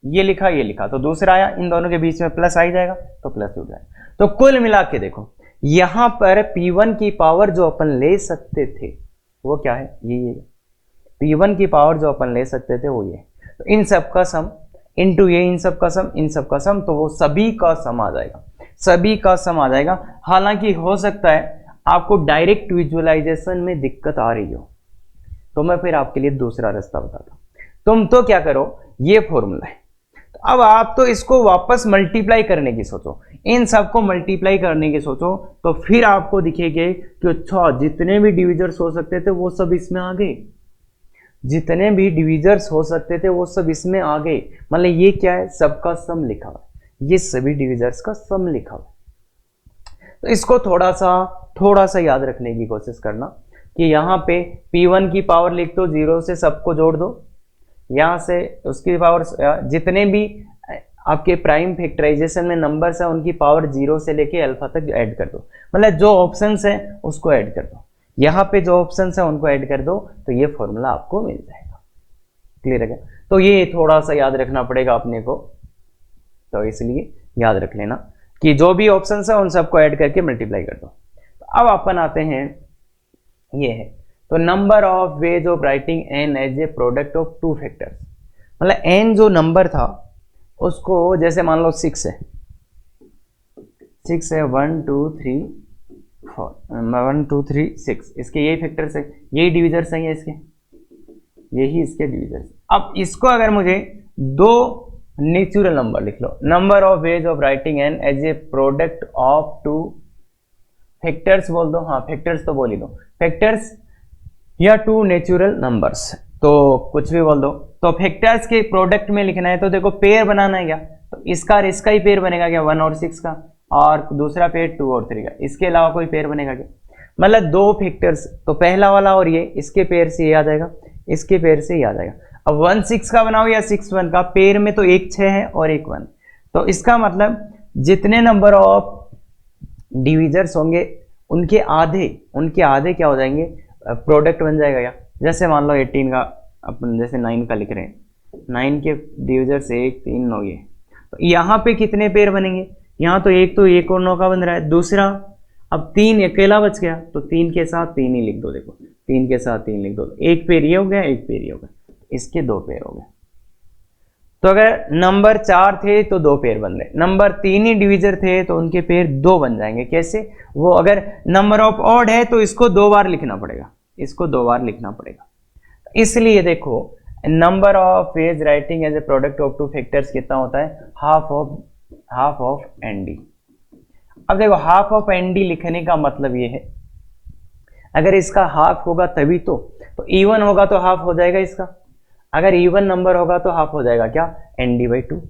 ये लिखा, ये लिखा, तो दूसरा आया, इन दोनों के बीच में प्लस आ ही जाएगा, तो प्लस जुड़ जाएगा। तो कुल मिला के देखो यहां पर p1 की पावर जो अपन ले सकते थे वो क्या है, ये p1 की पावर जो अपन ले सकते थे वो ये। तो इन सब का सम इनटू ये, इन सब का सम, इन सब का सम, तो वो सभी का सम आ जाएगा, सभी का सम आ जाएगा। हालांकि हो सकता है आपको डायरेक्ट विजुअलाइजेशन में दिक्कत आ रही हो, तो मैं फिर आपके लिए दूसरा रास्ता बताता हूं। तुम तो क्या करो, ये फॉर्मूला है, तो अब आप तो इसको वापस मल्टीप्लाई करने की सोचो, इन सबको मल्टीप्लाई करने की सोचो, तो फिर आपको दिखेगा कि अच्छा जितने भी डिविजर्स हो सकते थे वो सब इसमें आ गए, जितने भी डिविजर्स हो सकते थे वो सब इसमें आ गए। मतलब ये क्या है, सबका सम लिखा हुआ है, ये सभी डिविजर्स का सम लिखा हुआ है। तो इसको थोड़ा सा याद रखने की कोशिश करना कि यहाँ पे P1 की पावर लिख दो, 0 से सबको जोड़ दो, यहाँ से उसकी पावर जितने भी आपके प्राइम फैक्टराइजेशन में नंबर्स है उनकी पावर 0 से लेके अल्फा तक ऐड कर दो, मतलब जो ऑप्शंस है उसको ऐड कर दो, यहाँ पे जो ऑप्शंस है उनको ऐड कर दो, तो ये फॉर्मूला आपको मिल जाएगा। क्लियर है क्या? तो ये थोड़ा सा याद रखना पड़ेगा अपने को, तो इसलिए याद रख लेना कि जो भी ऑप्शंस है उन सबको ऐड करके मल्टीप्लाई कर दो। तो अब अपन आते हैं, ये है तो number of ways of writing N as a product of two factors, मतलब एन जो नंबर था उसको जैसे मान लो 6 है, 1 2 3 4 1 2 3 6, इसके यही फैक्टर्स है, यही डिविजर्स हैं इसके, यही इसके डिविजर्स। अब इसको अगर मुझे दो नेचुरल नंबर लिख लो, number of ways of writing N as a product of two factors बोल दो, हाँ फैक्टर्स तो बोल ही दो, फैक्टर्स या टू नेचुरल नंबर्स, तो कुछ भी बोल दो। तो फैक्टर्स के प्रोडक्ट में लिखना है तो देखो पेयर बनाना है क्या, तो इसका और इसका ही पेयर बनेगा क्या, 1 और 6 का, और दूसरा पेयर 2 और 3 का, इसके अलावा कोई पेयर बनेगा क्या, मतलब दो फैक्टर्स, तो पहला वाला और ये इसके पेयर से ये आ जाएगा, इसके पेयर से ये आ जाएगा। अब 1 6 का बनाओ या 6 1 का, पेयर में तो एक 6 है और एक 1, तो इसका मतलब जितने नंबर ऑफ डिविजर्स होंगे उनके आधे क्या हो जाएंगे, प्रोडक्ट बन जाएगा क्या। जैसे मान लो 18 का अपन जैसे 9 का लिख रहे हैं, 9 के डिविजर्स 1 3 9 ये, तो यहाँ पे कितने पेयर बनेंगे, यहाँ तो एक 1 और 9 का बन रहा है, दूसरा अब 3 अकेला बच गया, तो 3 के साथ 3 ही लिख दो, देखो 3 के साथ 3 लिख दो, एक पेयर ये हो गया, एक पेयर ये हो गया, इसके 2 पेयर हो गए। तो अगर नंबर 4 थे तो 2 पेयर बन रहे, नंबर 3 ही डिविजर थे तो उनके पेयर 2 बन जाएंगे। कैसे, वो अगर नंबर ऑफ ऑड है तो इसको 2 बार लिखना पड़ेगा, इसको 2 बार लिखना पड़ेगा। इसलिए देखो number of ways writing as a product of two factors कितना होता है, हाफ ऑफ एन डी। अब देखो हाफ ऑफ एन डी लिखने का मतलब ये है, अगर इसका हाफ होगा तभी तो इवन होगा तो हाफ हो जाएगा इसका, अगर इवन नंबर होगा तो हाफ हो जाएगा क्या, एन डी बाई 2।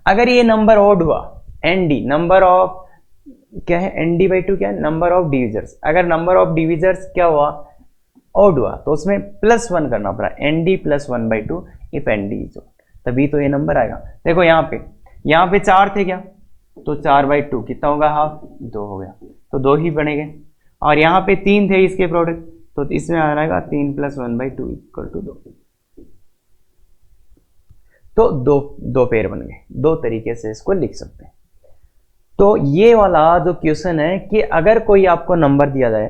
अगर ये नंबर ऑड हुआ, एन डी नंबर ऑफ क्या है, एन डी बाई 2 क्या है, नंबर ऑफ डिविजर्स, अगर नंबर ऑफ डिविजर्स क्या हुआ, ऑड हुआ, तो उसमें +1 करना पड़ा, N D +1 by 2 if N D is odd, तभी तो ये नंबर आएगा। देखो यहाँ पे 4 थे क्या, तो 4 बाई 2 कितना होगा, हाफ, 2 हो गया, तो 2 ही बनेंगे। और यहाँ पे 3 थे इसके प्रोडक्ट, तो इसमें आ जाएगा 3 + 1 बाई 2 इक्वल टू 2, तो दो पेयर बन गए। 2 तरीके से इसको लिख सकते हैं। तो ये वाला जो क्वेश्चन है कि अगर कोई आपको नंबर दिया जाए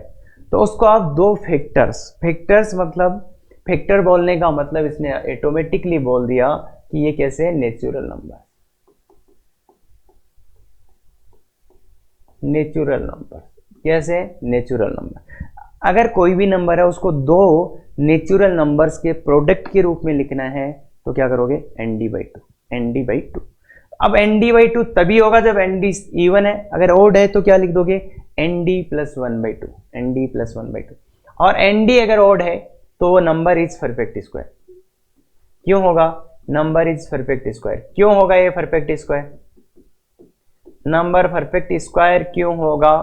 तो उसको आप दो फैक्टर्स मतलब फैक्टर बोलने का मतलब इसने ऑटोमेटिकली बोल दिया कि ये कैसे है, नेचुरल नंबर कैसे, नेचुरल नंबर। अगर कोई भी नंबर है उसको दो नेचुरल नंबर्स के प्रोडक्ट के रूप में लिखना है तो क्या करोगे, एन डी बाई टू। अब एन डी बाई 2 तभी होगा जब एन डी इवन है, अगर ओड है तो क्या लिख दोगे, N D +1 by 2, N D +1 by 2। और एन डी अगर ओड है तो वो नंबर इज परफेक्ट स्क्वायर। क्यों होगा, नंबर इज परफेक्ट स्क्वायर, क्यों होगा ये perfect square, number perfect square क्यों होगा,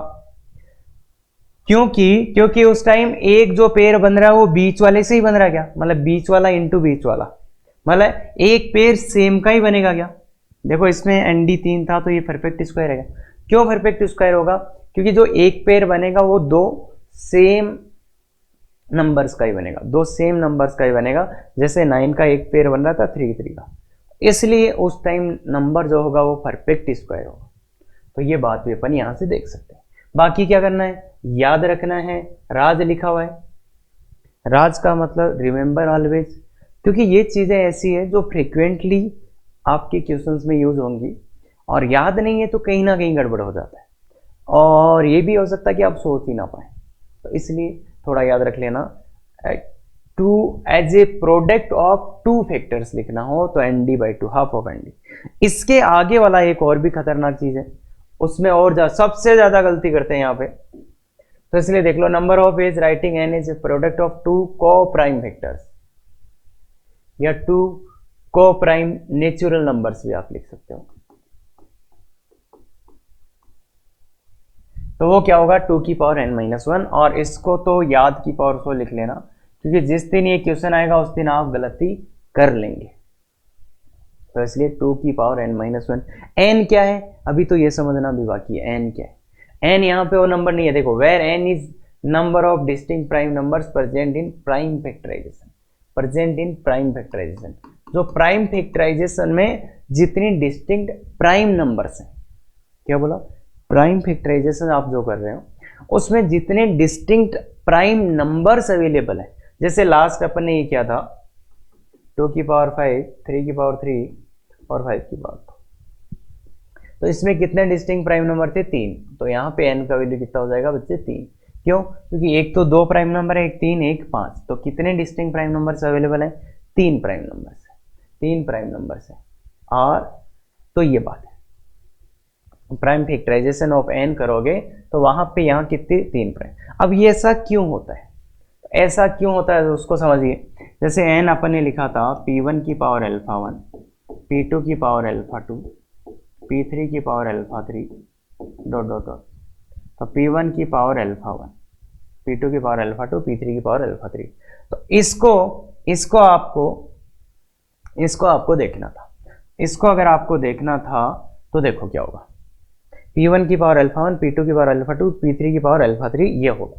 क्योंकि उस टाइम एक जो पेयर बन रहा है वो बीच वाले से ही बन रहा है क्या, मतलब बीच वाला इंटू बीच वाला, मतलब एक पेयर सेम का ही बनेगा क्या। देखो इसमें एन डी 3 था तो ये परफेक्ट स्क्वायर है। क्यों परफेक्ट स्क्वायर होगा, क्योंकि जो एक पेयर बनेगा वो 2 सेम नंबर्स का ही बनेगा, 2 सेम नंबर्स का ही बनेगा। जैसे 9 का एक पेयर बन रहा था 3 3 का, इसलिए उस टाइम नंबर जो होगा वो परफेक्ट स्क्वायर होगा। तो ये बात भी अपन यहां से देख सकते हैं। बाकी क्या करना है, याद रखना है, राज लिखा हुआ है, राज का मतलब रिमेंबर ऑलवेज, क्योंकि ये चीजें ऐसी है जो फ्रिक्वेंटली आपके क्वेश्चंस में यूज होंगी और याद नहीं है तो कहीं ना कहीं गड़बड़ हो जाता है, और ये भी हो सकता है कि आप सोच ही ना पाए, तो इसलिए थोड़ा याद रख लेना। Two as a product of two factors लिखना हो तो N D by 2, half of N D. इसके आगे वाला एक और भी खतरनाक चीज है, उसमें और सबसे ज्यादा गलती करते हैं यहाँ पे, तो इसलिए देख लो, number of ways writing n is a product of 2 coprime factors या 2 को-प्राइम नेचुरल नंबर्स भी आप लिख सकते हो। तो वो क्या होगा 2 की पावर n माइनस 1, और इसको तो याद की पावर को लिख लेना, क्योंकि जिस दिन ये क्वेश्चन आएगा उस दिन आप गलती कर लेंगे। तो इसलिए 2 की पावर n माइनस 1। n क्या है अभी तो ये समझना भी बाकी है, n क्या है। n यहाँ पे वो नंबर नहीं है, देखो where n is number of distinct prime numbers present in prime factorization, present in prime factorization. जो प्राइम फैक्टराइजेशन में जितनी डिस्टिंक्ट प्राइम नंबर्स हैं, क्या बोला, प्राइम फैक्टराइजेशन आप जो कर रहे हो उसमें जितने डिस्टिंक्ट प्राइम नंबर्स अवेलेबल है, जैसे लास्ट अपन ने ये किया था 2 की पावर 5, 3 की पावर 3 और 5 की पावर 2, तो इसमें कितने डिस्टिंक्ट प्राइम नंबर थे 3, तो यहाँ पे n का वैल्यू कितना हो जाएगा बच्चे 3। क्यों, क्योंकि एक तो 2 प्राइम नंबर है, एक 3 एक 5, तो कितने डिस्टिंक्ट प्राइम नंबर्स अवेलेबल है 3 प्राइम नंबर्स है, 3 प्राइम नंबर्स है। और तो ये बात है, प्राइम फैक्टराइजेशन ऑफ n करोगे तो वहां पे यहाँ कितने 3 प्राइम। अब ये ऐसा क्यों होता है, ऐसा क्यों होता है उसको समझिए। जैसे n अपन ने लिखा था p1 की पावर अल्फा 1, p2 की पावर अल्फा 2, p3 की power alpha 3 dot dot dot, तो p1 की पावर अल्फा 1, p2 की पावर अल्फा 2, p3 की पावर अल्फा 3। तो इसको आपको देखना था, इसको अगर आपको देखना था तो देखो क्या होगा, p1 की पावर अल्फा 1, p2 की पावर अल्फा 2, p3 की पावर अल्फा 3, ये होगा।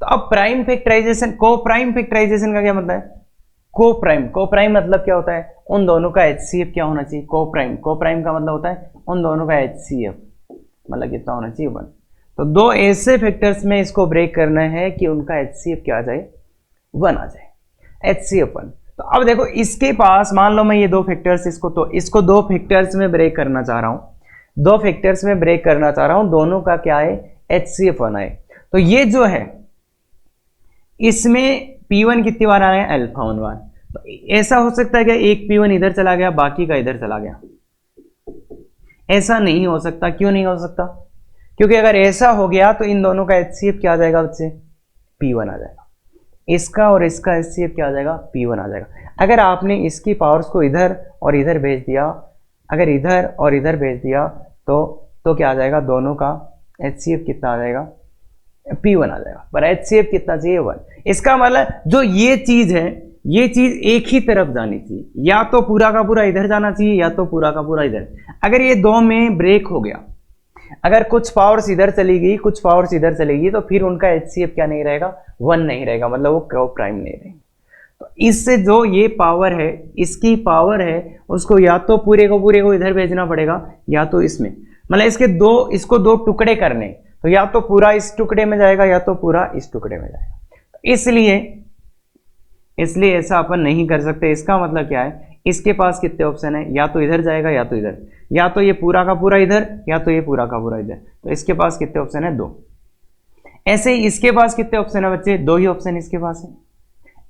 तो अब प्राइम फैक्टराइजेशन, को प्राइम फैक्टराइजेशन का क्या मतलब है, को प्राइम मतलब क्या होता है, उन दोनों का HCF क्या होना चाहिए, को प्राइम का मतलब होता है उन दोनों का HCF मतलब कितना होना चाहिए 1। तो दो ऐसे फैक्टर्स में इसको ब्रेक करना है कि उनका HCF क्या आ जाए 1 आ जाए, HCF 1। तो अब देखो इसके पास मान लो मैं ये दो फैक्टर्स, इसको दो फैक्टर्स में ब्रेक करना चाह रहा हूं, दो फैक्टर्स में ब्रेक करना चाह रहा हूं, दोनों का क्या है HCF 1 है। तो ये जो है इसमें P1 कितनी बार आया है अल्फा 1 बार। तो ऐसा हो सकता है कि एक P1 इधर चला गया बाकी का इधर चला गया, ऐसा नहीं हो सकता। क्यों नहीं हो सकता, क्योंकि अगर ऐसा हो गया तो इन दोनों का HCF क्या आ जाएगा बच्चे P1 आ जाएगा, इसका और इसका HCF क्या आ जाएगा P1 आ जाएगा। अगर आपने इसकी पावर्स को इधर और इधर भेज दिया, अगर इधर और इधर भेज दिया तो क्या आ जाएगा, दोनों का HCF कितना आ जाएगा P1 आ जाएगा, पर HCF कितना चाहिए 1। इसका मतलब जो ये चीज है, ये चीज एक ही तरफ जानी चाहिए, या तो पूरा का पूरा इधर जाना चाहिए या तो पूरा का पूरा इधर। अगर ये दो में ब्रेक हो गया, अगर कुछ पावर्स इधर चली गई कुछ पावर्स इधर चलेगी, तो फिर उनका HCF क्या नहीं रहेगा 1 नहीं रहेगा, मतलब वो को प्राइम नहीं रहेंगे। तो इससे जो ये पावर है, इसकी पावर है, उसको या तो पूरे को इधर भेजना पड़ेगा या तो इसमें, मतलब इसको दो टुकड़े करने, तो या तो पूरा इस टुकड़े में जाएगा या तो पूरा इस टुकड़े में जाएगा। तो इसलिए ऐसा अपन नहीं कर सकते। इसका मतलब क्या है, इसके पास कितने ऑप्शन है, या तो इधर जाएगा या तो इधर, या तो ये पूरा का पूरा इधर या तो ये पूरा का पूरा इधर। तो इसके पास कितने ऑप्शन है 2। ऐसे ही इसके पास कितने ऑप्शन है बच्चे, 2 ही ऑप्शन इसके पास है।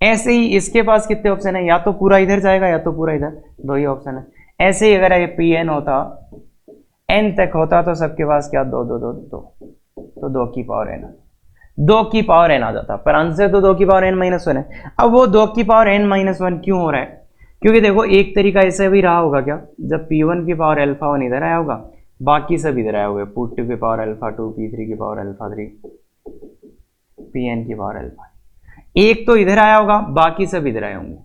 ऐसे ही इसके पास कितने ऑप्शन है, या तो पूरा इधर जाएगा या तो पूरा इधर, 2 ही ऑप्शन है। ऐसे ही अगर ये Pn होता, n तक होता तो सबके पास क्या 2 2 2 2, तो 2 की पावर n, 2 की पावर n आ जाता, पर आंसर तो 2 की पावर n माइनस 1 है। अब वो 2 की पावर n माइनस 1 क्यों हो रहा है, क्योंकि देखो एक तरीका ऐसा भी रहा होगा क्या, जब P1 की पावर अल्फा 1 इधर आया होगा, बाकी सब इधर आए होंगे, P2 की पावर अल्फा 2, P3 की पावर अल्फा 3, Pn की पावर अल्फा, एक तो इधर आया होगा बाकी सब इधर आए होंगे।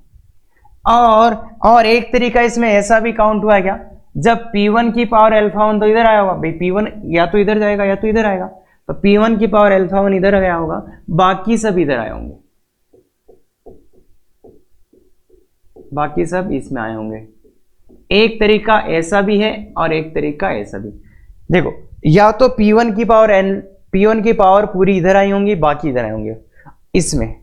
और एक तरीका इसमें ऐसा भी काउंट हुआ है क्या, जब P1 की पावर अल्फा 1 तो इधर आया होगा, भाई P1 या तो इधर जाएगा या तो इधर आएगा, तो P1 की पावर अल्फा 1 इधर गया होगा, बाकी सब इधर आए होंगे, बाकी सब इसमें आए होंगे। एक तरीका ऐसा भी है और एक तरीका ऐसा भी। देखो या तो P1 की पावर पूरी इधर आई होंगी, बाकी इधर आए होंगे इसमें,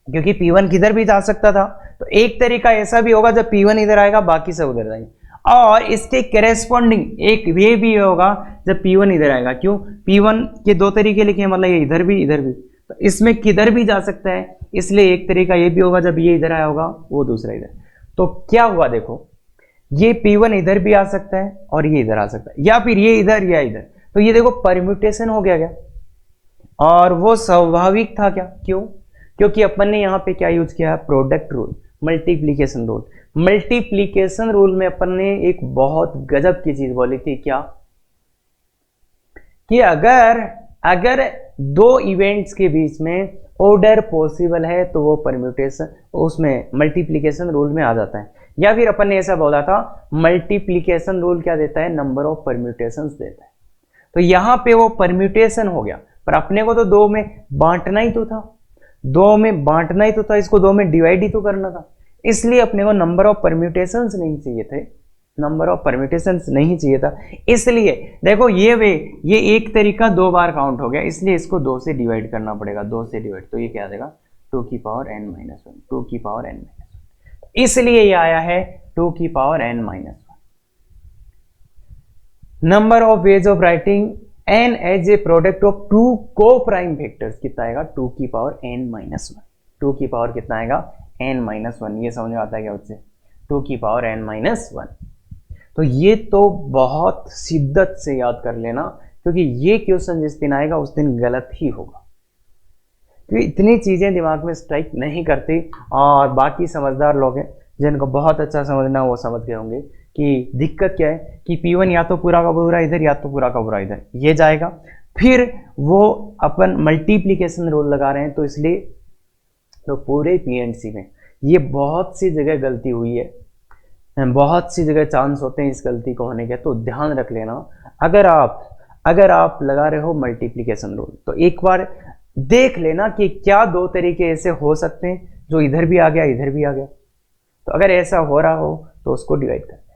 क्योंकि P1 किधर भी जा सकता था। तो एक तरीका ऐसा भी होगा जब P1 इधर आएगा बाकी सब उधर जाएंगे, और इसके करेस्पॉन्डिंग एक ये भी होगा जब P1 इधर आएगा। क्यों, P1 के 2 तरीके लिखे हैं, मतलब ये इधर भी इधर भी, तो इसमें किधर भी जा सकता है, इसलिए एक तरीका ये भी होगा जब ये इधर आया होगा वो दूसरा इधर। तो क्या हुआ देखो, ये P1 इधर भी आ सकता है और ये इधर आ सकता है, या फिर ये इधर या इधर। तो ये देखो परम्यूटेशन हो गया क्या, और वो स्वाभाविक था क्या, क्यों, क्योंकि अपन ने यहाँ पे क्या यूज किया है, product rule, multiplication rule. Multiplication rule में अपन ने एक बहुत गजब की चीज बोली थी क्या, कि अगर दो इवेंट्स के बीच में ऑर्डर पॉसिबल है तो वो परम्यूटेशन उसमें मल्टीप्लिकेशन रूल में आ जाता है। या फिर अपन ने ऐसा बोला था मल्टीप्लिकेशन रूल क्या देता है, नंबर ऑफ परम्यूटेशंस देता है। तो यहाँ पे वो परम्यूटेशन हो गया, पर अपने को तो दो में बांटना ही तो था, दो में बांटना ही तो था, इसको दो में डिवाइड ही तो करना था, इसलिए अपने को नंबर ऑफ परम्यूटेशंस नहीं चाहिए थे, नंबर ऑफ परम्यूटेशंस नहीं चाहिए था। इसलिए देखो ये एक तरीका दो बार काउंट हो गया, इसलिए इसको दो से डिवाइड करना पड़ेगा, दो से डिवाइड, तो ये क्या आ जाएगा 2 की पावर n माइनस वन, 2 की पावर n माइनस वन, इसलिए ये आया है 2 की power n minus one. Number of ways of writing n as a product of two को प्राइम वेक्टर्स कितना आएगा, 2 की पावर n माइनस वन, 2 की पावर कितना आएगा n माइनस वन। ये समझ में आता है क्या उससे, 2 की पावर n माइनस वन। तो ये तो बहुत शिद्दत से याद कर लेना, क्योंकि ये क्वेश्चन जिस दिन आएगा उस दिन गलत ही होगा, क्योंकि इतनी चीजें दिमाग में स्ट्राइक नहीं करती। और बाकी समझदार लोग हैं जिनको बहुत अच्छा समझना, वो समझ गए होंगे कि दिक्कत क्या है, कि P1 या तो पूरा का पूरा इधर या तो पूरा का पूरा इधर ये जाएगा, फिर वो अपन मल्टीप्लीकेशन रूल लगा रहे हैं, तो इसलिए तो पूरे PNC में ये बहुत सी जगह गलती हुई है, बहुत सी जगह चांस होते हैं इस गलती को होने के, तो ध्यान रख लेना। अगर आप लगा रहे हो मल्टीप्लिकेशन रूल, तो एक बार देख लेना कि क्या दो तरीके ऐसे हो सकते हैं जो इधर भी आ गया इधर भी आ गया, तो अगर ऐसा हो रहा हो तो उसको डिवाइड कर दें।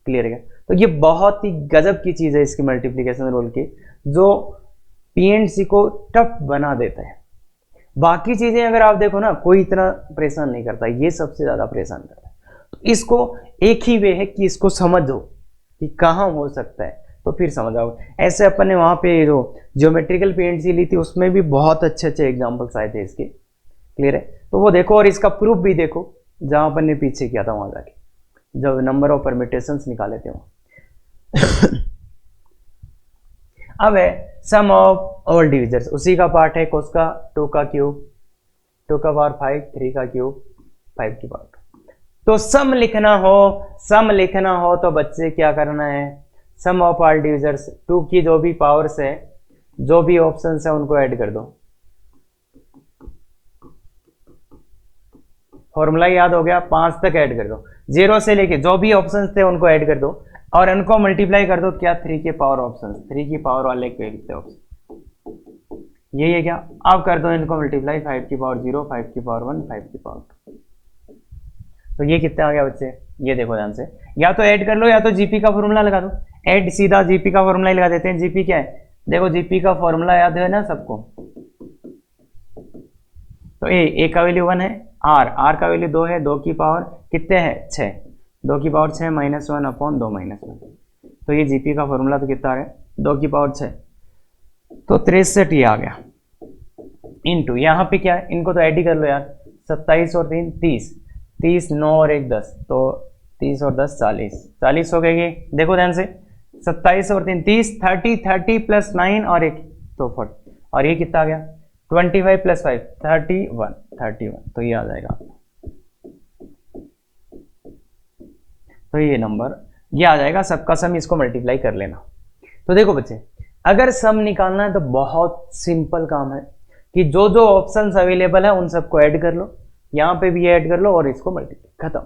क्लियर है? तो ये बहुत ही गजब की चीज है इसकी मल्टीप्लिकेशन रूल की, जो PNC को टफ बना देता है। बाकी चीजें अगर आप देखो ना, कोई इतना परेशान नहीं करता, ये सबसे ज्यादा परेशान करता है। तो इसको एक ही वे है कि इसको समझो कि कहाँ हो सकता है, तो फिर समझ आओ। ऐसे अपन ने वहां पे जो ज्योमेट्रिकल PNC ली थी उसमें भी बहुत अच्छे अच्छे एग्जांपल्स आए थे इसके। क्लियर है? तो वो देखो और इसका प्रूफ भी देखो, जहां अपन ने पीछे किया था वहां जाके, जब नंबर ऑफ परम्यूटेशंस निकाले थे वहां। अब है सम ऑफ ऑल डिविजर्स, उसी का पार्ट है कोस का 2 का क्यूब, 2 का पावर 5, 3 का क्यूब, 5 की पावर। तो सम लिखना हो तो बच्चे क्या करना है, सम ऑफ ऑल डिविजर्स 2 की जो भी पावर्स है, जो भी ऑप्शंस है उनको ऐड कर दो। फॉर्मूला याद हो गया, 5 तक ऐड कर दो, 0 से लेके जो भी ऑप्शंस थे उनको ऐड कर दो और इनको मल्टीप्लाई कर दो क्या, 3 के पावर ऑप्शंस, 3 की पावर वाले कितने ऑप्शन, यही है क्या। अब कर दो इनको मल्टीप्लाई, 5 की पावर 0, 5 की पावर 1, 5 की पावर 2, तो ये कितना आ गया बच्चे, ये देखो ध्यान से, या तो ऐड कर लो या तो जीपी का फॉर्मूला लगा दो। ऐड सीधा जीपी का फॉर्मूला ही लगा देते हैं। जीपी क्या है, देखो जीपी का फॉर्मूला याद है ना सबको, तो ए का वैल्यू 1 है, आर का वैल्यू 2 है, 2 की पावर कितने है 6, 2 की पावर 6 माइनस 1 अपॉन 2 माइनस 1, तो ये जीपी का फॉर्मूला तो कितना आ गया 2 की पावर 6, तो 63 ये आ गया, इनटू यहाँ पे क्या है, इनको तो ऐड ही कर लो यार, 27 और 3 30, 30 9 और 1 10, तो 30 और 10 40 हो गए। देखो ध्यान से, 27 और 3 30, 30 प्लस 9 और 1 तो 40, और ये कितना आ गया 25 प्लस 5 31, तो ये आ जाएगा, तो ये नंबर ये आ जाएगा सबका सम, इसको मल्टीप्लाई कर लेना। तो देखो बच्चे, अगर सम निकालना है तो बहुत सिंपल काम है कि जो जो ऑप्शंस अवेलेबल है उन सबको ऐड कर लो, यहां पे भी ऐड कर लो और इसको मल्टीप्लाई, खत्म।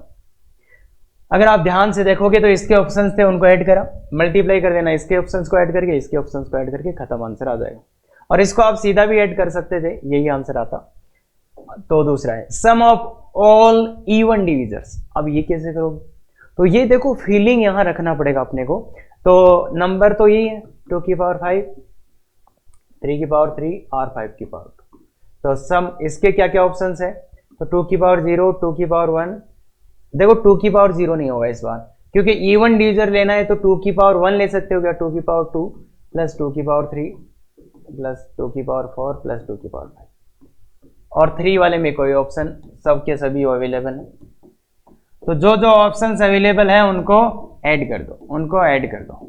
अगर आप ध्यान से देखोगे तो इसके ऑप्शंस थे उनको ऐड करा, मल्टीप्लाई कर देना, इसके ऑप्शंस को ऐड करके इसके ऑप्शंस को ऐड करके, खत्म, आंसर आ जाएगा। और इसको आप सीधा भी ऐड कर सकते थे, यही आंसर आता। तो दूसरा है sum of all even divisors, अब ये कैसे करोगे, तो ये देखो फीलिंग यहां रखना पड़ेगा अपने को। तो नंबर तो यही है 2 की पावर 5, 3 की पावर 3 और 5 की पावर 2, तो सम इसके क्या क्या ऑप्शंस है, तो 2 की पावर 0, 2 की पावर 1, देखो 2 की पावर 0 नहीं होगा इस बार, क्योंकि इवन डिविजर लेना है तो 2 की पावर 1 ले सकते हो क्या, 2 की पावर 2 प्लस 2 की पावर 3 प्लस 2 की पावर 4 प्लस 2 की पावर 5, और 3 वाले में कोई ऑप्शन, सबके सभी अवेलेबल है, तो जो जो ऑप्शंस अवेलेबल है उनको ऐड कर दो,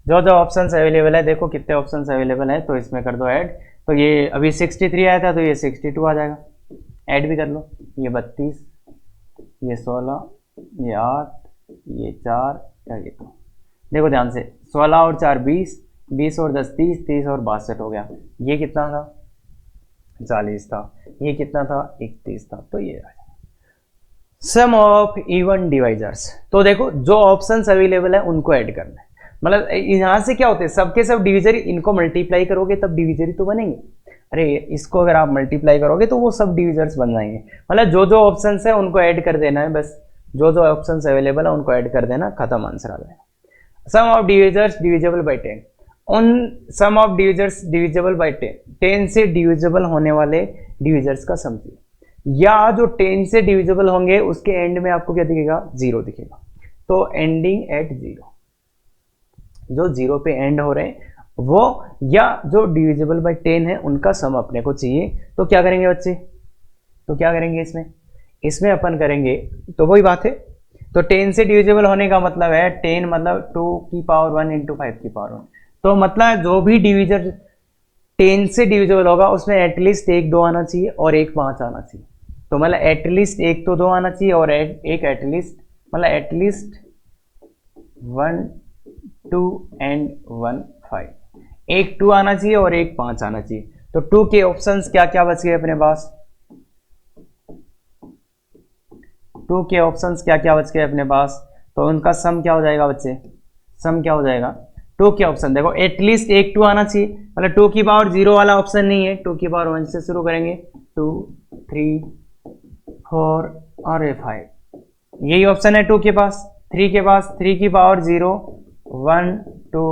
जो जो ऑप्शंस अवेलेबल है, देखो कितने ऑप्शंस अवेलेबल है, तो इसमें कर दो ऐड। तो ये अभी 63 आया था तो ये 62 आ जाएगा, ऐड भी कर लो, ये 32, ये 16, ये 8, ये 4, ये 2, देखो ध्यान से 16 और 4 20, 20 और 10 30, 30 और 62 हो गया। ये कितना था? 40 था। ये कितना था? 31 था। तो ये सम ऑफ इवन डिवाइजर्स। तो देखो जो ऑप्शंस अवेलेबल है उनको ऐड करना है। मतलब यहां से क्या होते हैं, सबके सब डिविजर, इनको मल्टीप्लाई करोगे तब डिविजर ही तो बनेंगे। अरे इसको अगर आप मल्टीप्लाई करोगे तो वो सब डिविजर्स बन जाएंगे। मतलब जो जो ऑप्शंस है उनको ऐड कर देना है, बस जो जो ऑप्शंस अवेलेबल है उनको ऐड कर देना, खत्म, आंसर आ जाएगा। सम ऑफ डिविजर्स डिविजिबल बाय 10। उन सम ऑफ डिविजर्स डिविजिबल बाय 10, 10 से डिविजिबल होने वाले डिविजर्स का सम चाहिए, या जो 10 से डिविजिबल होंगे उसके एंड में आपको क्या दिखेगा? 0 दिखेगा। तो एंडिंग एट 0, जो 0 पे एंड हो रहे हैं वो, या जो डिविजिबल बाय 10 है उनका सम अपने को चाहिए। तो क्या करेंगे बच्चे? तो क्या करेंगे इसमें अपन करेंगे, तो वही बात है। तो 10 से डिविजिबल होने का मतलब है 10 मतलब 2 की पावर 1 इंटू 5 की पावर 1। तो मतलब जो भी डिविजर 10 से डिविजिबल होगा उसमें एटलीस्ट 1 2 आना चाहिए और 1 5 आना चाहिए। तो मतलब एटलीस्ट 1 तो 2 आना चाहिए और एक एटलीस्ट, मतलब एटलीस्ट 1 2 एंड 1 5, एक 2 आना चाहिए और एक 5 आना चाहिए। तो 2 के ऑप्शंस क्या क्या बच गए अपने पास? 2 के ऑप्शंस क्या क्या बच गए अपने पास? तो उनका सम क्या हो जाएगा बच्चे? सम क्या हो जाएगा? 2 के ऑप्शन देखो, एटलीस्ट एक 2 आना चाहिए, मतलब 2 की पावर 0 वाला ऑप्शन नहीं है, 2 की पावर 1 से शुरू करेंगे, 2 3 4 और 5, यही ऑप्शन है 2 के पास। 3 के पास 3 की पावर 0 1 2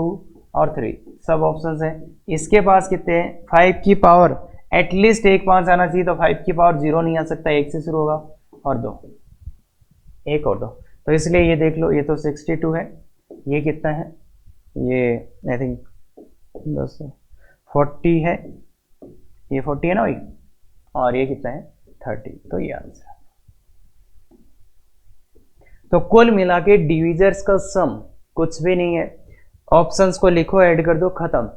और 3 सब ऑप्शन है। इसके पास कितने हैं? 5 की पावर एटलीस्ट एक 5 आना चाहिए, तो 5 की पावर 0 नहीं आ सकता, 1 से शुरू होगा, और 2, एक और 2। तो इसलिए ये देख लो, ये तो 62 है, ये कितना है? ये आई थिंक 40 है, ये 40 है ना भाई, और ये कितना है? 30। तो ये आंसर है। तो कुल मिला के डिविजर्स का सम कुछ भी नहीं है, ऑप्शंस को लिखो, ऐड कर दो, खत्म।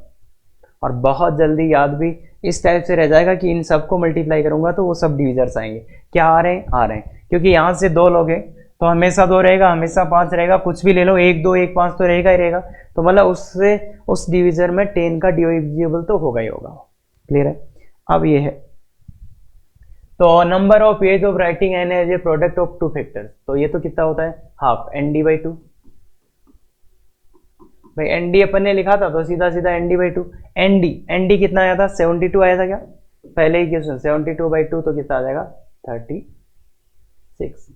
और बहुत जल्दी याद भी इस टाइप से रह जाएगा कि इन सबको मल्टीप्लाई करूंगा तो वो सब डिविजर्स आएंगे। क्या आ रहे हैं? आ रहे हैं, क्योंकि यहां से 2 लोगे तो हमेशा 2 रहेगा, हमेशा 5 रहेगा, कुछ भी ले लो, 1 2 1 5 तो रहेगा ही रहेगा। तो मतलब उससे उस डिविजर में 10 का डिविजिबल तो होगा ही होगा। क्लियर है? अब ये है, तो number of ways of writing N as a product of 2 factors, तो ये तो कितना होता है? Half ND/2। भाई ND अपन ने लिखा था तो सीधा सीधा ND/2। ND कितना आया था? 72 आया था क्या पहले ही क्वेश्चन? 72/2 तो कितना आ जाएगा? 36।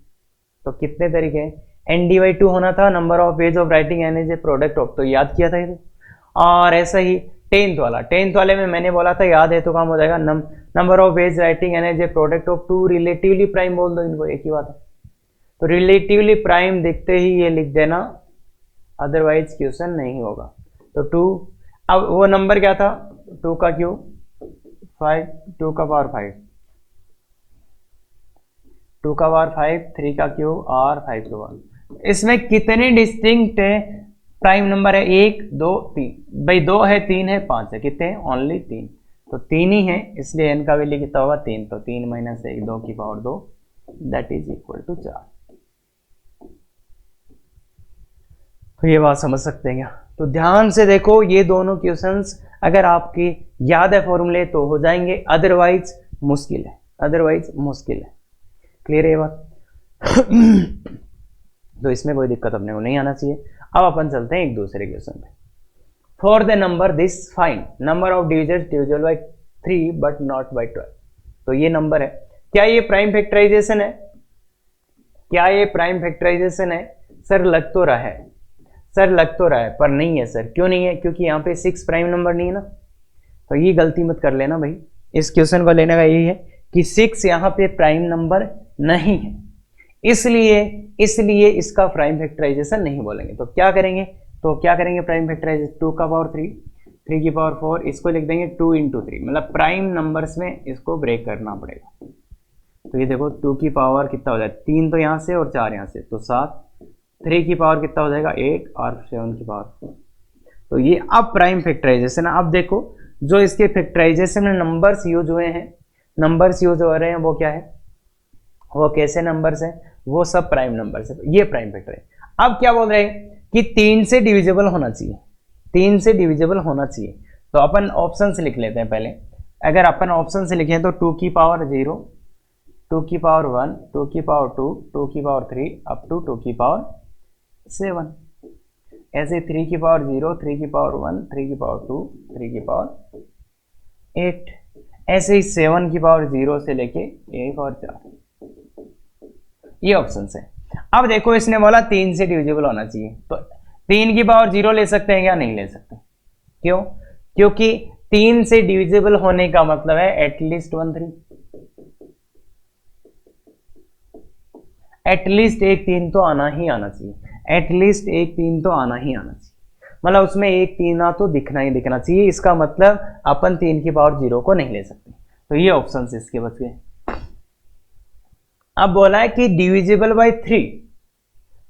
तो कितने तरीके हैं? ND/2 होना था, number of ways of writing N as a product of, तो याद किया था ये। और ऐसा ही 10th वाले में मैंने बोला था, याद है तो काम हो जाएगा। Number of ways writing N as a product of 2 relatively prime, बोल दो इनको, एक ही बात है। तो रिलेटिवली प्राइम दिखते ही ये लिख देना, अदरवाइज क्वेश्चन नहीं होगा। तो 2, अब वो नंबर क्या था? 2 का क्यूब 5, 2 का पावर 5, 2 का पावर 5, 3 का क्यूब और 5 का पावर। इसमें कितने डिस्टिंक्ट प्राइम नंबर है? 1 2 3। भाई 2 है, 3 है, 5 है, कितने हैं? ओनली 3। तो 3 ही है, इसलिए n का वैल्यू कितना होगा? 3। तो 3 - 1 2 की power 2 that is equal to 4। तो ये बात समझ सकते हैं क्या? तो ध्यान से देखो, ये दोनों क्वेश्चंस अगर आपकी याद है फॉर्मूले तो हो जाएंगे, अदरवाइज मुश्किल है, अदरवाइज मुश्किल है। क्लियर है ये बात? तो इसमें कोई दिक्कत अपने को नहीं आना चाहिए। अब अपन चलते हैं एक दूसरे क्वेश्चन पे। For the number this find number of divisors divisible by 3 but not by 12। तो ये नंबर है, क्या ये प्राइम फैक्टराइजेशन है? क्या ये प्राइम फैक्टराइजेशन है? सर लग तो रहा है, सर लग तो रहा है, पर नहीं है सर। क्यों नहीं है? क्योंकि यहाँ पे 6 प्राइम नंबर नहीं है ना। तो ये गलती मत कर लेना भाई, इस क्वेश्चन को लेने का यही है कि 6 यहाँ पे प्राइम नंबर नहीं है, इसलिए इसका प्राइम फैक्टराइजेशन नहीं बोलेंगे। तो क्या करेंगे? प्राइम फैक्टराइजेशन 2 का पावर 3, 3 की पावर 4, इसको लिख देंगे 2 × 3, मतलब प्राइम नंबर्स में इसको ब्रेक करना पड़ेगा। तो ये देखो 2 की पावर कितना हो जाए? 3 तो यहाँ से और 4 यहाँ से, तो 7। 3 की पावर कितना हो जाएगा? 8 और 7 की पावर 4। तो ये अब प्राइम फैक्टराइजेशन है। अब देखो जो इसके फैक्टराइजेशन में नंबर्स यूज हुए हैं, नंबर्स यूज हो रहे हैं, वो क्या है? वो कैसे नंबर्स हैं? वो सब प्राइम नंबर्स है। ये प्राइम फैक्टर है। अब क्या बोल रहे हैं कि 3 से डिविजिबल होना चाहिए, 3 से डिविजिबल होना चाहिए। तो अपन ऑप्शन से लिख लेते हैं पहले। अगर अपन ऑप्शन से लिखें तो 2 की पावर 0, 2 की पावर 1, 2 की पावर 2, 2 की पावर 3 अप टू 2 की पावर 7। ऐसे 3 की पावर 0, 3 की पावर 1, 3 की पावर 2, 3 की पावर 8, ऐसे ही 7 की पावर 0 से लेके 1 और 4। ये ऑप्शन है। अब देखो इसने बोला 3 से डिविजिबल होना चाहिए, तो 3 की पावर 0 ले सकते हैं क्या? नहीं ले सकते। क्यों? क्योंकि 3 से डिविजिबल होने का मतलब है एटलीस्ट 1 3, एटलीस्ट एक 3 तो आना ही आना चाहिए, एटलीस्ट एक 3 तो आना ही आना चाहिए, मतलब उसमें एक 3 ना तो दिखना ही दिखना चाहिए। इसका मतलब अपन 3 की पावर 0 को नहीं ले सकते। तो ये ऑप्शन इसके बच गए। अब बोला है कि divisible by 3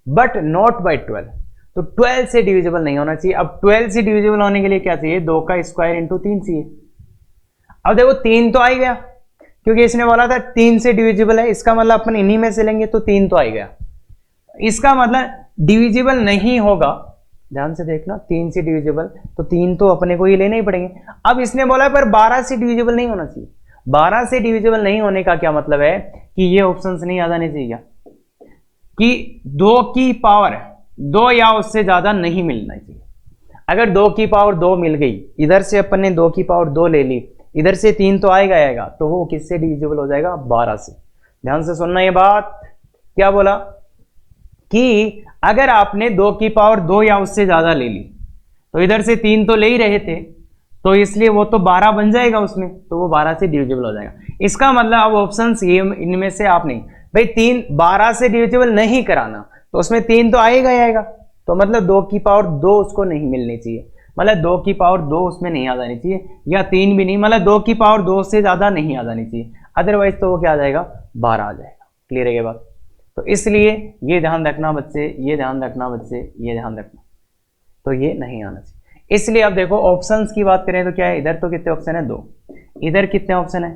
but not by 12, तो 12 से डिविजिबल नहीं होना चाहिए। अब 12 से डिविजिबल होने के लिए क्या चाहिए? 2 का स्क्वायर इंटू 3 चाहिए। अब देखो 3 तो आ ही गया, क्योंकि इसने बोला था 3 से डिविजिबल है, इसका मतलब अपन इन्हीं में से लेंगे तो 3 तो आ ही गया। इसका मतलब डिविजिबल नहीं होगा, ध्यान से देखना, 3 से डिविजिबल तो 3 तो अपने को ही लेने ही पड़ेंगे। अब इसने बोला पर 12 से डिविजिबल नहीं होना चाहिए। 12 से डिविजिबल नहीं होने का क्या मतलब है कि ये ऑप्शंस नहीं आ जाने चाहिए कि 2 की पावर 2 या उससे ज्यादा नहीं मिलना चाहिए। अगर 2 की पावर 2 मिल गई, इधर से अपन ने 2 की पावर 2 ले ली, इधर से 3 तो आएगा, तो वो किससे डिविजिबल हो जाएगा? 12 से। ध्यान से सुनना ये बात। क्या बोला कि अगर आपने 2 की पावर 2 या उससे ज्यादा ले ली, तो इधर से 3 तो ले ही रहे थे, तो इसलिए वो तो 12 बन जाएगा उसमें, तो वो 12 से डिविजिबल हो जाएगा। इसका मतलब अब ऑप्शंस ये इनमें से आप नहीं, भाई 3 12 से डिविजिबल नहीं कराना, तो उसमें 3 तो आएगा ही आएगा, तो मतलब 2 की पावर 2 उसको नहीं मिलनी चाहिए, मतलब 2 की पावर 2 उसमें नहीं आ जानी चाहिए, या 3 भी नहीं, मतलब 2 की पावर 2 से ज्यादा नहीं आ जानी चाहिए, अदरवाइज तो वो क्या आ जाएगा? 12 आ जाएगा। क्लियर है ये बात? तो इसलिए ये ध्यान रखना बच्चे, ये ध्यान रखना बच्चे, ये ध्यान रखना, तो ये नहीं आना चाहिए। इसलिए अब देखो ऑप्शंस की बात करें तो क्या है, इधर तो कितने ऑप्शन है? 2। इधर कितने ऑप्शन है?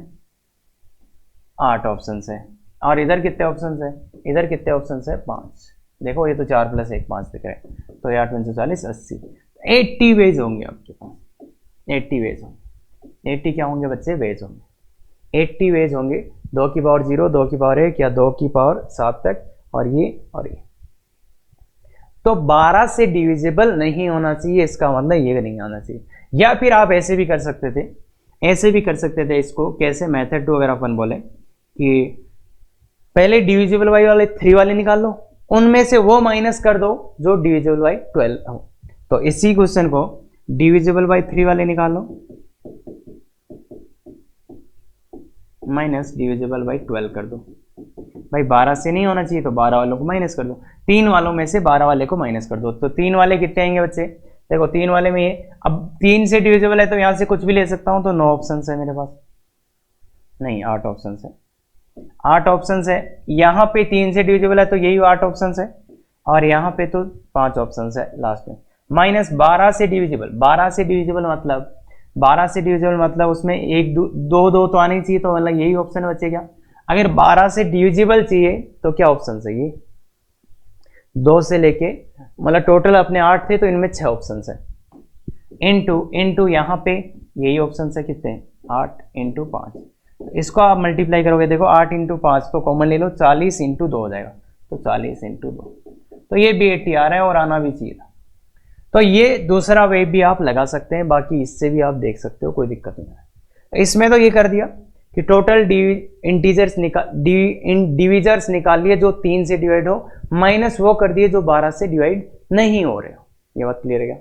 8 ऑप्शन है। और इधर कितने ऑप्शन है? इधर कितने ऑप्शन है? 5। देखो ये तो 4 + 1 5 दिख रहा है, तो 8 × 40 80, 80 वेज होंगे आपके पास, 80 वेज होंगे। 80 क्या होंगे बच्चे? वेज होंगे। 80 वेज होंगे, 2 की पावर 0, 2 की पावर 1 या 2 की पावर 7 तक, और ये और ये। तो 12 से डिविजिबल नहीं होना चाहिए, इसका मतलब ये नहीं आना चाहिए। या फिर आप ऐसे भी कर सकते थे, ऐसे भी कर सकते थे इसको, कैसे? मेथड 2 अगर अपन बोले कि पहले डिविजिबल बाई वाले 3 वाले निकाल लो, उनमें से वो माइनस कर दो जो डिविजिबल बाई 12 हो। तो इसी क्वेश्चन को डिविजिबल बाई 3 वाले निकाल लो माइनस डिविजिबल बाई 12 कर दो। भाई 12 से नहीं होना चाहिए, तो 12 वालों को माइनस कर दो, 3 वालों में से 12 वाले को माइनस कर दो। तो 3 वाले कितने आएंगे बच्चे? देखो 3 वाले में ये, अब 3 से डिविजिबल है तो यहां से कुछ भी ले सकता हूं, तो 9 ऑप्शन है मेरे पास, नहीं 8 ऑप्शन है, 8 ऑप्शन है। यहां पे 3 से डिविजिबल है तो यही 8 ऑप्शन है, और यहां पे तो 5 ऑप्शन है लास्ट में। माइनस 12 से डिविजिबल, 12 से डिविजिबल मतलब 12 से डिविजिबल मतलब उसमें 1 2 2 तो आनी चाहिए, तो मतलब यही ऑप्शन बचेगा। अगर 12 से डिविजिबल चाहिए तो क्या ऑप्शन है? ये 2 से लेके, मतलब टोटल अपने 8 थे तो इनमें 6 ऑप्शन है, इनटू यहां पे यही ऑप्शन है, कितने? 8 × 5। इसको आप मल्टीप्लाई करोगे, देखो 8 × 5 तो कॉमन ले लो, 40 × 2 हो जाएगा, तो 40 × 2, तो ये भी 80 आ रहा है और आना भी चाहिए था। तो ये दूसरा वे भी आप लगा सकते हैं, बाकी इससे भी आप देख सकते हो, कोई दिक्कत नहीं है। इसमें तो ये कर दिया कि टोटल इंटीजर्स डिविजर्स निकाल लिए जो 3 से डिवाइड हो, माइनस वो कर दिए जो 12 से डिवाइड नहीं हो रहे हो। ये बात क्लियर है क्या?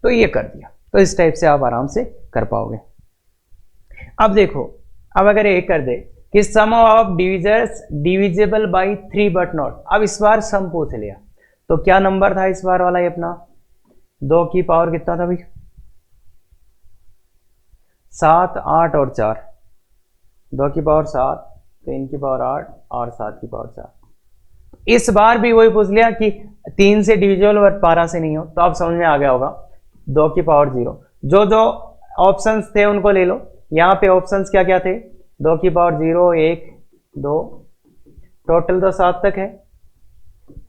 तो ये कर दिया, तो इस टाइप से आप आराम से कर पाओगे। अब देखो, अब अगर ये कर दे कि sum of divisors divisible by 3 but not, अब इस बार सम पूछ लिया, तो क्या नंबर था इस बार वाला? ये अपना 2 की पावर कितना था भाई? 7 8 और 4, 2 की पावर 7, 3 की पावर 8 और 7 की पावर 4। इस बार भी वही पूछ लिया कि 3 से डिविजिबल और 12 से नहीं हो, तो आप समझ में आ गया होगा। 2 की पावर 0, जो जो ऑप्शंस थे उनको ले लो। यहाँ पे ऑप्शंस क्या क्या थे? 2 की पावर 0 1 2, टोटल तो 7 तक है,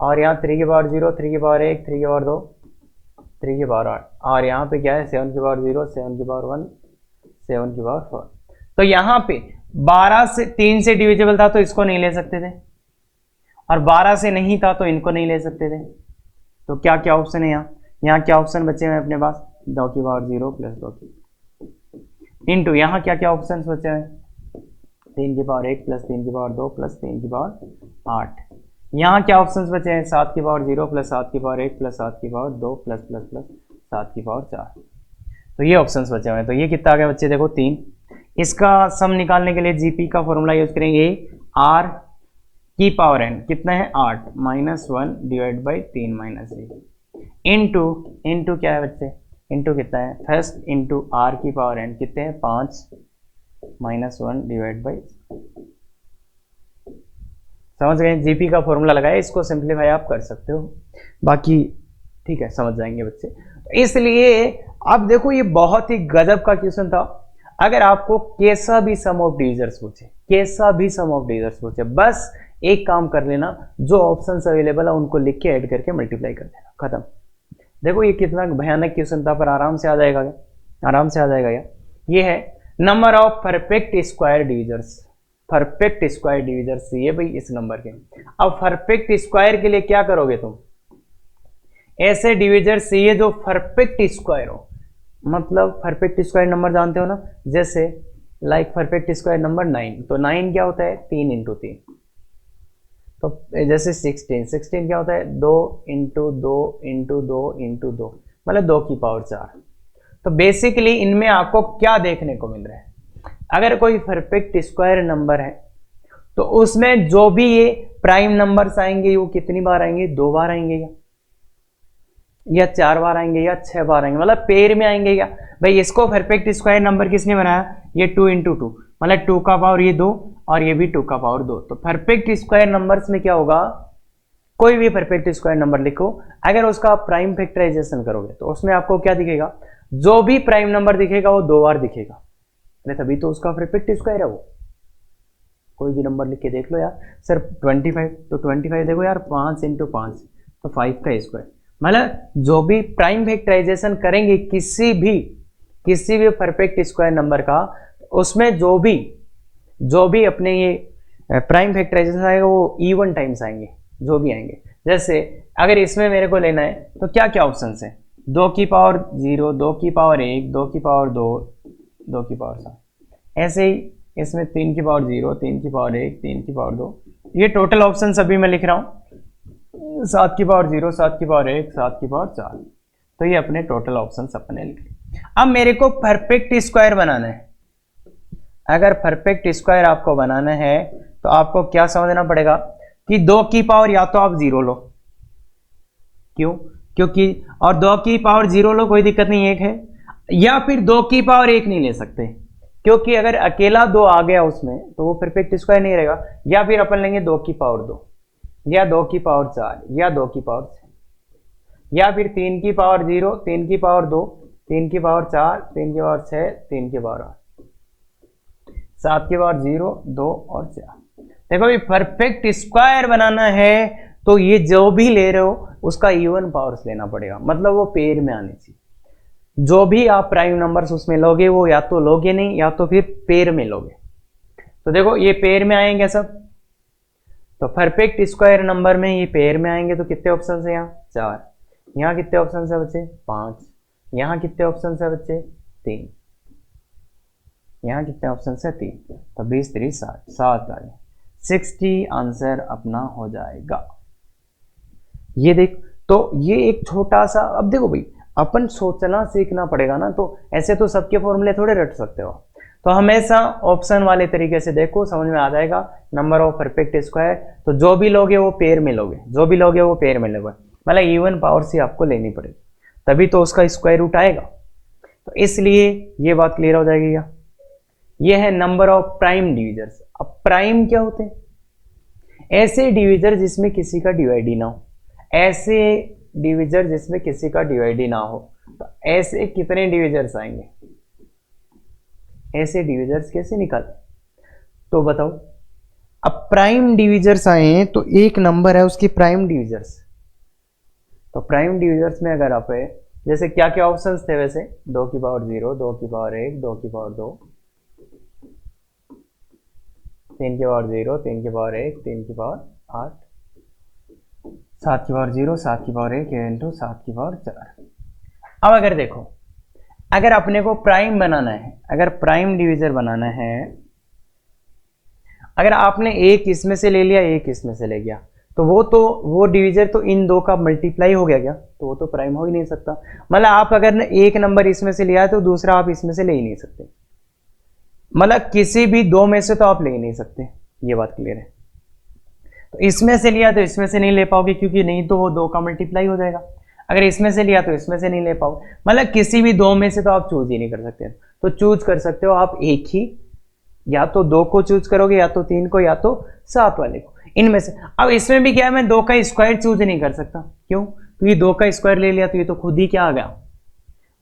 और यहाँ 3 की पावर 0 3 की पावर 1 3 की पावर 2, 3 की पावर 8, और यहाँ पे क्या है 7 की पावर 0, 7 की पावर 1, 7 की पावर 4। तो यहाँ पे 12 से 3 से डिविजिबल था तो इसको नहीं ले सकते थे, और 12 से नहीं था तो इनको नहीं ले सकते थे। तो क्या क्या ऑप्शन है यहाँ क्या ऑप्शन बचे हैं अपने पास, 2 की पावर 0 प्लस 2 की इंटू यहाँ क्या क्या ऑप्शन बचे हैं, 3 की पावर 1 प्लस 3 की पावर 2 प्लस 3 की पावर 8। यहाँ क्या ऑप्शंस बचे हैं, 7 की पावर 0 प्लस 7 की पावर 1 प्लस 7 की पावर 2 प्लस प्लस प्लस 7 की पावर 4। तो ये ऑप्शंस बचे हुए हैं। तो ये कितना आ गया बच्चे, देखो 3। इसका सम निकालने के लिए जीपी का फॉर्मूला यूज करेंगे, आर की पावर एन कितना है 8 minus 1 divide by 3 minus 1 into क्या है बच्चे, इंटू कितना है फर्स्ट इंटू आर की पावर एन कितने हैं 5 माइनस 1 डिवाइड बाई, समझ गए, जीपी का फॉर्मूला लगाया, इसको सिंप्लीफाई आप कर सकते हो, बाकी ठीक है समझ जाएंगे बच्चे। इसलिए अब देखो ये बहुत ही गजब का क्वेश्चन था। अगर आपको कैसा भी सम ऑफ डिविजर्स पूछे, कैसा भी सम ऑफ डिविजर्स पूछे, बस एक काम कर लेना, जो ऑप्शंस अवेलेबल है उनको लिख के ऐड करके मल्टीप्लाई कर देना, खत्म। देखो ये कितना भयानक क्वेश्चन था, पर आराम से आ जाएगा क्या, आराम से आ जाएगा क्या। ये है number of perfect square divisors, perfect square divisors ये भाई इस नंबर के। अब परफेक्ट स्क्वायर के लिए क्या करोगे तुम, ऐसे डिविजर्स चाहिए जो परफेक्ट स्क्वायर हो, मतलब परफेक्ट स्क्वायर नंबर जानते हो ना, जैसे लाइक परफेक्ट स्क्वायर नंबर 9, तो 9 क्या होता है 3 इंटू 3, तो जैसे 16 क्या होता है 2 इंटू 2 इंटू 2 इंटू 2, मतलब 2 की पावर 4। तो बेसिकली इनमें आपको क्या देखने को मिल रहा है, अगर कोई परफेक्ट स्क्वायर नंबर है तो उसमें जो भी ये प्राइम नंबर्स आएंगे वो कितनी बार आएंगे, 2 बार आएंगे या 4 बार आएंगे या 6 बार आएंगे, मतलब पेयर में आएंगे क्या। भाई इसको परफेक्ट स्क्वायर नंबर किसने बनाया, ये 2 इंटू 2, मतलब 2 का पावर ये 2 और ये भी 2 का पावर 2। तो परफेक्ट स्क्वायर नंबर्स में क्या होगा, कोई भी परफेक्ट स्क्वायर नंबर लिखो, अगर उसका प्राइम फैक्टराइजेशन करोगे तो उसमें आपको क्या दिखेगा, जो भी प्राइम नंबर दिखेगा वो 2 बार दिखेगा, तभी तो उसका परफेक्ट स्क्वायर है वो। कोई भी नंबर लिख के देख लो यार, सर 25, तो 25 देखो यार 5 इंटू 5 तो 5 का स्क्वायर, मतलब जो भी प्राइम फैक्टराइजेशन करेंगे किसी भी परफेक्ट स्क्वायर नंबर का, उसमें जो भी अपने ये प्राइम फैक्टराइजेशन आएगा वो इवन टाइम्स आएंगे, जो भी आएंगे। जैसे अगर इसमें मेरे को लेना है तो क्या क्या ऑप्शन है, 2 की पावर 0, 2 की पावर 1, 2 की पावर 2, 2 की पावर 7, ऐसे ही इसमें 3 की पावर 0, 3 की पावर 1, 3 की पावर 2, ये टोटल ऑप्शन अभी मैं लिख रहा हूँ, 7 की पावर 0, 7 की पावर 1, 7 की पावर 4। तो ये अपने टोटल ऑप्शन अपने लिख लिए। अब मेरे को परफेक्ट स्क्वायर बनाना है, अगर परफेक्ट स्क्वायर आपको बनाना है तो आपको क्या समझना पड़ेगा कि 2 की पावर या तो आप 0 लो, क्यों, क्योंकि और 2 की पावर 0 लो कोई दिक्कत नहीं, 1 है, या फिर 2 की पावर 1 नहीं ले सकते, क्योंकि अगर अकेला 2 आ गया उसमें तो वो परफेक्ट स्क्वायर नहीं रहेगा, या फिर अपन लेंगे 2 की पावर 2 या 2 की पावर 4 या 2 की पावर 6, या फिर 3 की पावर 0, 3 की पावर 2, 3 की पावर 4, 3 की पावर 6, 3 की पावर 8, 7 की पावर 0, 2 और 4। देखो भी परफेक्ट स्क्वायर बनाना है तो ये जो भी ले रहे हो उसका इवन पावर्स लेना पड़ेगा, मतलब वो पेयर में आनी चाहिए। जो भी आप प्राइम नंबर्स उसमें लोगे वो या तो लोगे नहीं या तो फिर पेयर में लोगे। तो देखो ये पेयर में आएंगे सब, तो परफेक्ट स्क्वायर नंबर में ये पेयर में आएंगे तो कितने ऑप्शन है यहाँ 4, यहाँ कितने ऑप्शन है बच्चे 5, यहाँ कितने ऑप्शन है बच्चे 3, यहाँ कितने ऑप्शन है 3, तो 20 3 60 आ गए, 60 आंसर अपना हो जाएगा। ये देख, तो ये एक छोटा सा, अब देखो भाई अपन सोचना सीखना पड़ेगा ना, तो ऐसे तो सबके फॉर्मूले थोड़े रट सकते हो, तो हमेशा ऑप्शन वाले तरीके से देखो, समझ में आ जाएगा। नंबर ऑफ परफेक्ट स्क्वायर, तो जो भी लोगे वो पेयर में लोगे, जो भी लोगे वो पेयर में लोगे, मतलब इवन पावर से आपको लेनी पड़ेगी, तभी तो उसका स्क्वायर रूट आएगा। तो इसलिए ये बात क्लियर हो जाएगी क्या, ये है नंबर ऑफ प्राइम डिविजर्स। अब प्राइम क्या होते हैं, ऐसे डिविजर जिसमें किसी का डिवाइड ना हो, ऐसे डिविजर जिसमें किसी का डिवाइड ना हो, तो ऐसे कितने डिविजर्स आएंगे, ऐसे डिविजर्स कैसे निकाल, तो बताओ। अब प्राइम डिविजर्स आए तो एक नंबर है उसकी प्राइम डिविजर्स, तो प्राइम डिविजर्स में अगर आप है जैसे क्या क्या ऑप्शंस थे वैसे, 2 की पावर 0, 2 की पावर 1, 2 की पावर 2, 3 की पावर 0, 3 की पावर 1, 3 की पावर 8, 7 की पावर 0, 7 की पावर 1 इंटू 7 की पावर 4। अब अगर देखो, अगर अपने को प्राइम बनाना है, अगर प्राइम डिविजर बनाना है, अगर आपने एक इसमें से ले लिया, एक इसमें से ले गया, तो वो डिविजर तो इन दो का मल्टीप्लाई हो गया क्या, तो वो तो प्राइम हो ही नहीं सकता। मतलब आप अगर एक नंबर इसमें से लिया है तो दूसरा आप इसमें से ले ही नहीं सकते, मतलब किसी भी दो में से तो आप ले ही नहीं सकते, ये बात क्लियर है। तो इसमें से लिया तो इसमें से नहीं ले पाओगे, क्योंकि नहीं तो वो दो का मल्टीप्लाई हो जाएगा। अगर इसमें से लिया तो इसमें से नहीं ले पाओगे, मतलब किसी भी दो में से तो आप चूज ही नहीं कर सकते। तो चूज कर सकते हो आप एक ही, या तो दो को चूज करोगे, या तो तीन को, या तो सात वाले को, इनमें से। अब इसमें भी क्या है, मैं दो का स्क्वायर चूज नहीं कर सकता, क्यों, क्योंकि दो का स्क्वायर ले लिया तो ये तो खुद ही क्या आ गया,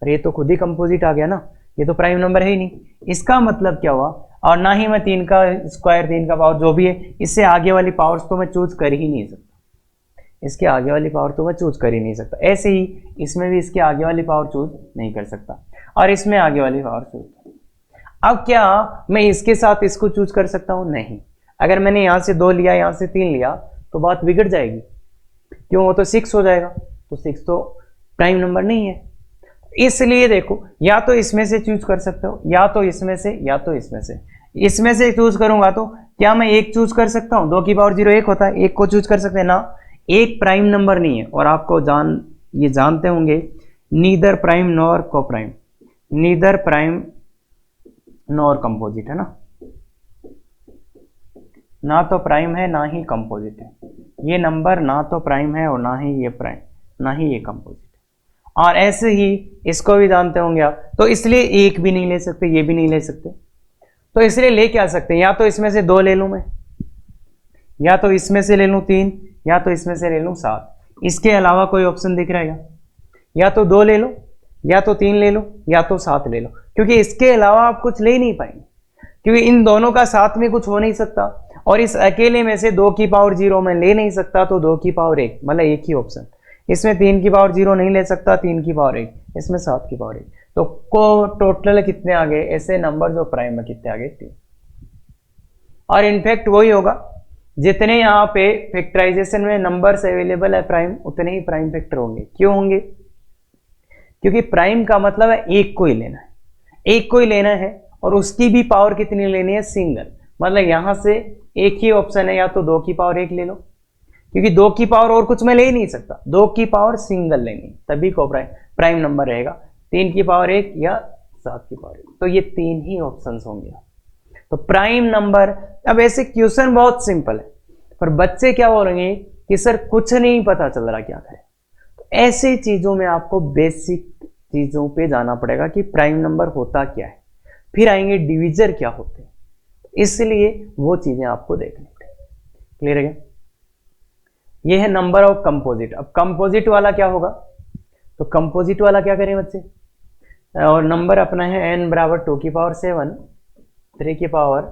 अरे ये तो खुद ही कंपोजिट आ गया ना, ये तो प्राइम नंबर है ही नहीं। इसका मतलब क्या हुआ, और ना ही मैं तीन का स्क्वायर, तीन का पावर जो भी है, इससे आगे वाली पावर्स तो मैं चूज कर ही नहीं सकता, इसके आगे वाली पावर तो मैं चूज कर ही नहीं सकता। ऐसे ही इसमें भी इसके आगे वाली पावर चूज नहीं कर सकता, और इसमें आगे वाली पावर चूज। अब क्या मैं इसके साथ इसको चूज कर सकता हूं, नहीं। अगर मैंने यहां से दो लिया, यहां से तीन लिया, तो बात बिगड़ जाएगी, क्यों, वो तो 6 हो जाएगा, तो 6 तो प्राइम नंबर नहीं है। इसलिए देखो, या तो इसमें से चूज कर सकते हो, या तो इसमें से, या तो इसमें से। इसमें से चूज करूंगा तो क्या मैं एक चूज कर सकता हूं, 2 की पावर 0 एक होता है, एक को चूज कर सकते हैं ना, एक प्राइम नंबर नहीं है। और आपको ये जानते होंगे, नीदर प्राइम नॉर को prime, neither prime nor composite है ना तो प्राइम है ना ही कंपोजिट है, ये नंबर ना तो प्राइम है और ना ही ये प्राइम, ना ही ये कंपोजिट है। और ऐसे ही इसको भी जानते होंगे आप, तो इसलिए एक भी नहीं ले सकते, ये भी नहीं ले सकते, तो इसलिए ले क्या सकते हैं, या तो इसमें से दो ले लूं मैं, या तो इसमें से ले लूं तीन, या तो इसमें से ले लूं सात। इसके अलावा कोई ऑप्शन दिख रहा है, या तो दो ले लो, या तो तीन ले लो, या तो सात ले लो, क्योंकि इसके अलावा आप कुछ ले नहीं पाएंगे, क्योंकि इन दोनों का साथ में कुछ हो नहीं सकता, और इस अकेले में से 2 की पावर 0 में ले नहीं सकता, तो 2 की पावर 1, मतलब एक ही ऑप्शन। इसमें 3 की पावर 0 नहीं ले सकता, 3 की पावर 1, इसमें 7 की पावर 1, तो को टोटल कितने आ गए ऐसे नंबर जो प्राइम में, कितने आ गए, 3। और इनफैक्ट वही होगा, जितने यहाँ पे फैक्टराइजेशन में नंबर्स अवेलेबल है प्राइम, उतने ही प्राइम फैक्टर होंगे। क्यों होंगे, क्योंकि प्राइम का मतलब है एक को ही लेना है, एक को ही लेना है, और उसकी भी पावर कितनी लेनी है, सिंगल। मतलब यहां से एक ही ऑप्शन है, या तो 2 की पावर 1 ले लो, क्योंकि 2 की पावर और कुछ मैं ले ही नहीं सकता, 2 की पावर सिंगल लेनी, तभी को प्राइम नंबर रहेगा। 3 की पावर 1 या 7 की पावर 1, तो ये 3 ही ऑप्शंस होंगे। तो प्राइम नंबर, अब ऐसे क्वेश्चन बहुत सिंपल है, पर बच्चे क्या बोलेंगे कि सर कुछ नहीं पता चल रहा, क्या करें। तो ऐसी चीजों में आपको बेसिक चीजों पे जाना पड़ेगा कि प्राइम नंबर होता क्या है, फिर आएंगे डिविजर क्या होते हैं, इसलिए वो चीजें आपको देखनी पड़ेगी। क्लियर है क्या? ये है नंबर ऑफ कंपोजिट। अब कंपोजिट वाला क्या होगा, तो कंपोजिट वाला क्या करें बच्चे, और नंबर अपना है n बराबर 2 की पावर 7, 3 की पावर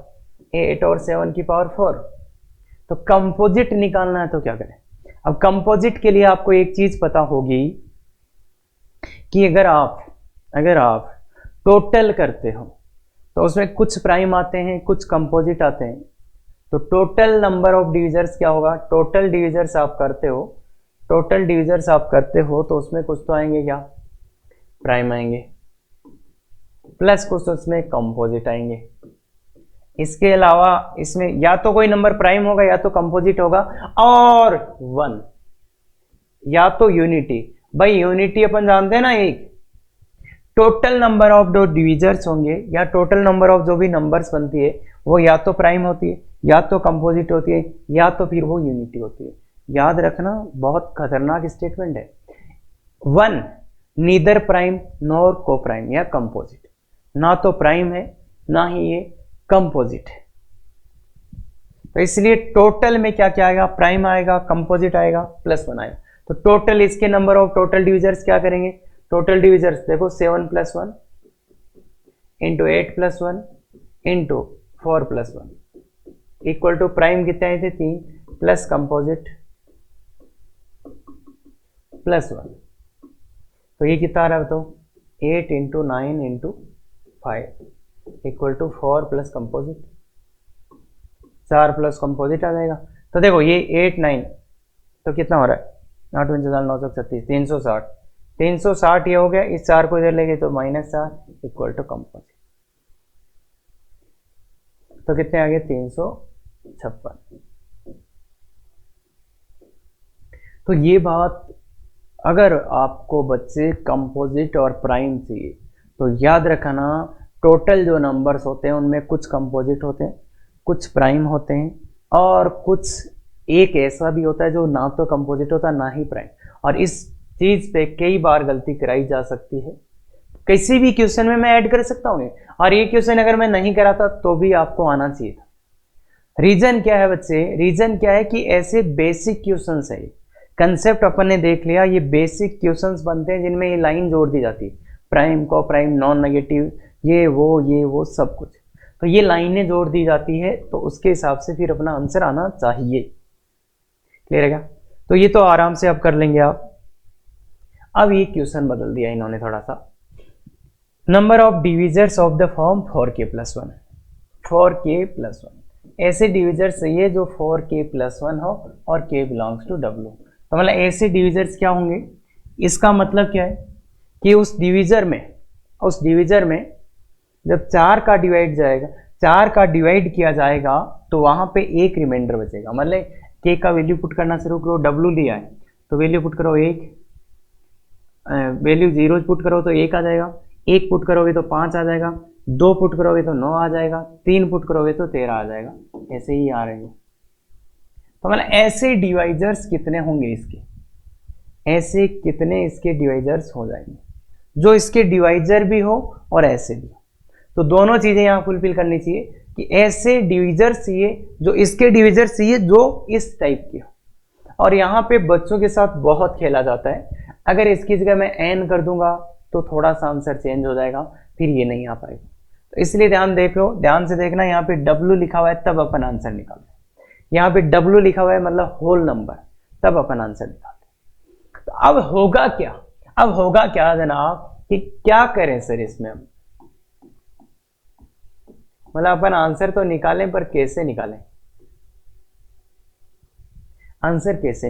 8 और 7 की पावर 4। तो कंपोजिट निकालना है तो क्या करें। अब कंपोजिट के लिए आपको एक चीज पता होगी कि अगर आप टोटल करते हो तो उसमें कुछ प्राइम आते हैं, कुछ कंपोजिट आते हैं। तो टोटल नंबर ऑफ डिविजर्स क्या होगा, टोटल डिविजर्स आप करते हो तो उसमें कुछ तो आएंगे, क्या प्राइम आएंगे, प्लस कुछ उसमें कंपोजिट आएंगे। इसके अलावा इसमें या तो कोई नंबर प्राइम होगा, या तो कंपोजिट होगा, और 1, या तो यूनिटी। भाई यूनिटी अपन जानते हैं ना, एक टोटल नंबर ऑफ जो डिविजर्स होंगे, या टोटल नंबर ऑफ जो भी नंबर्स बनती है, वो या तो प्राइम होती है, या तो कंपोजिट होती है, या तो फिर वो यूनिटी होती है। याद रखना, बहुत खतरनाक स्टेटमेंट है। 1 नीदर प्राइम नॉर को प्राइम या कंपोजिट, ना तो प्राइम है ना ही ये कंपोजिट है। तो इसलिए टोटल में क्या क्या आएगा, प्राइम आएगा, कंपोजिट आएगा, प्लस 1 आएगा। तो टोटल इसके नंबर ऑफ टोटल डिविजर्स क्या करेंगे, टोटल डिविजर्स देखो 7 + 1 into 8 + 1 into 4 + 1 equal to prime कितने आए थे, 3, प्लस कंपोजिट +1। तो ये कितना आ रहा है तो 8 into 9 into 5 equal to 4 plus composite, 4 plus composite आ जाएगा। तो देखो ये 8 9 तो कितना हो रहा है 8 पंचे 936 360, 360 ये हो गया, इस 4 को इधर ले गए तो -4 इक्वल टू कंपोजिट, तो कितने आ गए 356। तो ये बात, अगर आपको बच्चे कंपोजिट और प्राइम चाहिए तो याद रखना, टोटल जो नंबर्स होते हैं उनमें कुछ कंपोजिट होते हैं, कुछ प्राइम होते हैं, और कुछ एक ऐसा भी होता है जो ना तो कंपोजिट होता ना ही प्राइम। और इस चीज पे कई बार गलती कराई जा सकती है। किसी भी क्वेश्चन में मैं ऐड कर सकता हूँ, और ये क्वेश्चन अगर मैं नहीं कराता तो भी आपको आना चाहिए था। रीजन क्या है बच्चे, रीजन क्या है कि ऐसे बेसिक क्वेश्चंस है, कंसेप्ट अपन ने देख लिया, ये बेसिक क्वेश्चंस बनते हैं जिनमें ये लाइन जोड़ दी जाती है, प्राइम को प्राइम, नॉन नेगेटिव, ये वो सब कुछ, तो ये लाइनें जोड़ दी जाती है, तो उसके हिसाब से फिर अपना आंसर आना चाहिए। क्लियर है क्या? तो ये तो आराम से आप कर लेंगे आप। अब ये क्वेश्चन बदल दिया इन्होंने थोड़ा सा, number of divisors of the form 4k+1, 4k+1 ऐसे डिविजर्स चाहिए जो 4k+1 हो और k बिलोंग्स टू W। तो मतलब ऐसे डिविजर्स क्या होंगे, इसका मतलब क्या है कि उस डिविजर में जब 4 का डिवाइड जाएगा, 4 का डिवाइड किया जाएगा तो वहां पे एक रिमाइंडर बचेगा। मतलब k का वैल्यू पुट करना शुरू करो, W लिया है तो वैल्यू पुट करो 1, वैल्यू 0 पुट करो तो 1 आ जाएगा, 1 पुट करोगे तो 5 आ जाएगा, 2 पुट करोगे तो 9 आ जाएगा, 3 पुट करोगे तो 13 आ जाएगा, ऐसे ही आ रहे हैं। तो मतलब ऐसे डिवाइजर्स कितने होंगे इसके, ऐसे कितने इसके डिवाइजर्स हो जाएंगे, जो इसके डिवाइजर भी हो और ऐसे भी हो। तो दोनों चीजें यहाँ फुलफिल करनी चाहिए कि ऐसे डिविजर्स चाहिए जो इसके डिविजर्स चाहिए जो इस टाइप के हो। और यहाँ पे बच्चों के साथ बहुत खेला जाता है, अगर इसकी जगह मैं n कर दूंगा तो थोड़ा सा आंसर चेंज हो जाएगा, फिर ये नहीं आ पाएगा। तो इसलिए ध्यान से देखना, यहाँ पे W लिखा हुआ है तब अपन आंसर निकालते हैं, यहाँ पे W लिखा हुआ है मतलब होल नंबर, तब अपन आंसर निकालते हैं। तो अब होगा क्या जनाब कि क्या करें सर इसमें, हम मतलब अपन आंसर तो निकालें पर कैसे निकालें, आंसर कैसे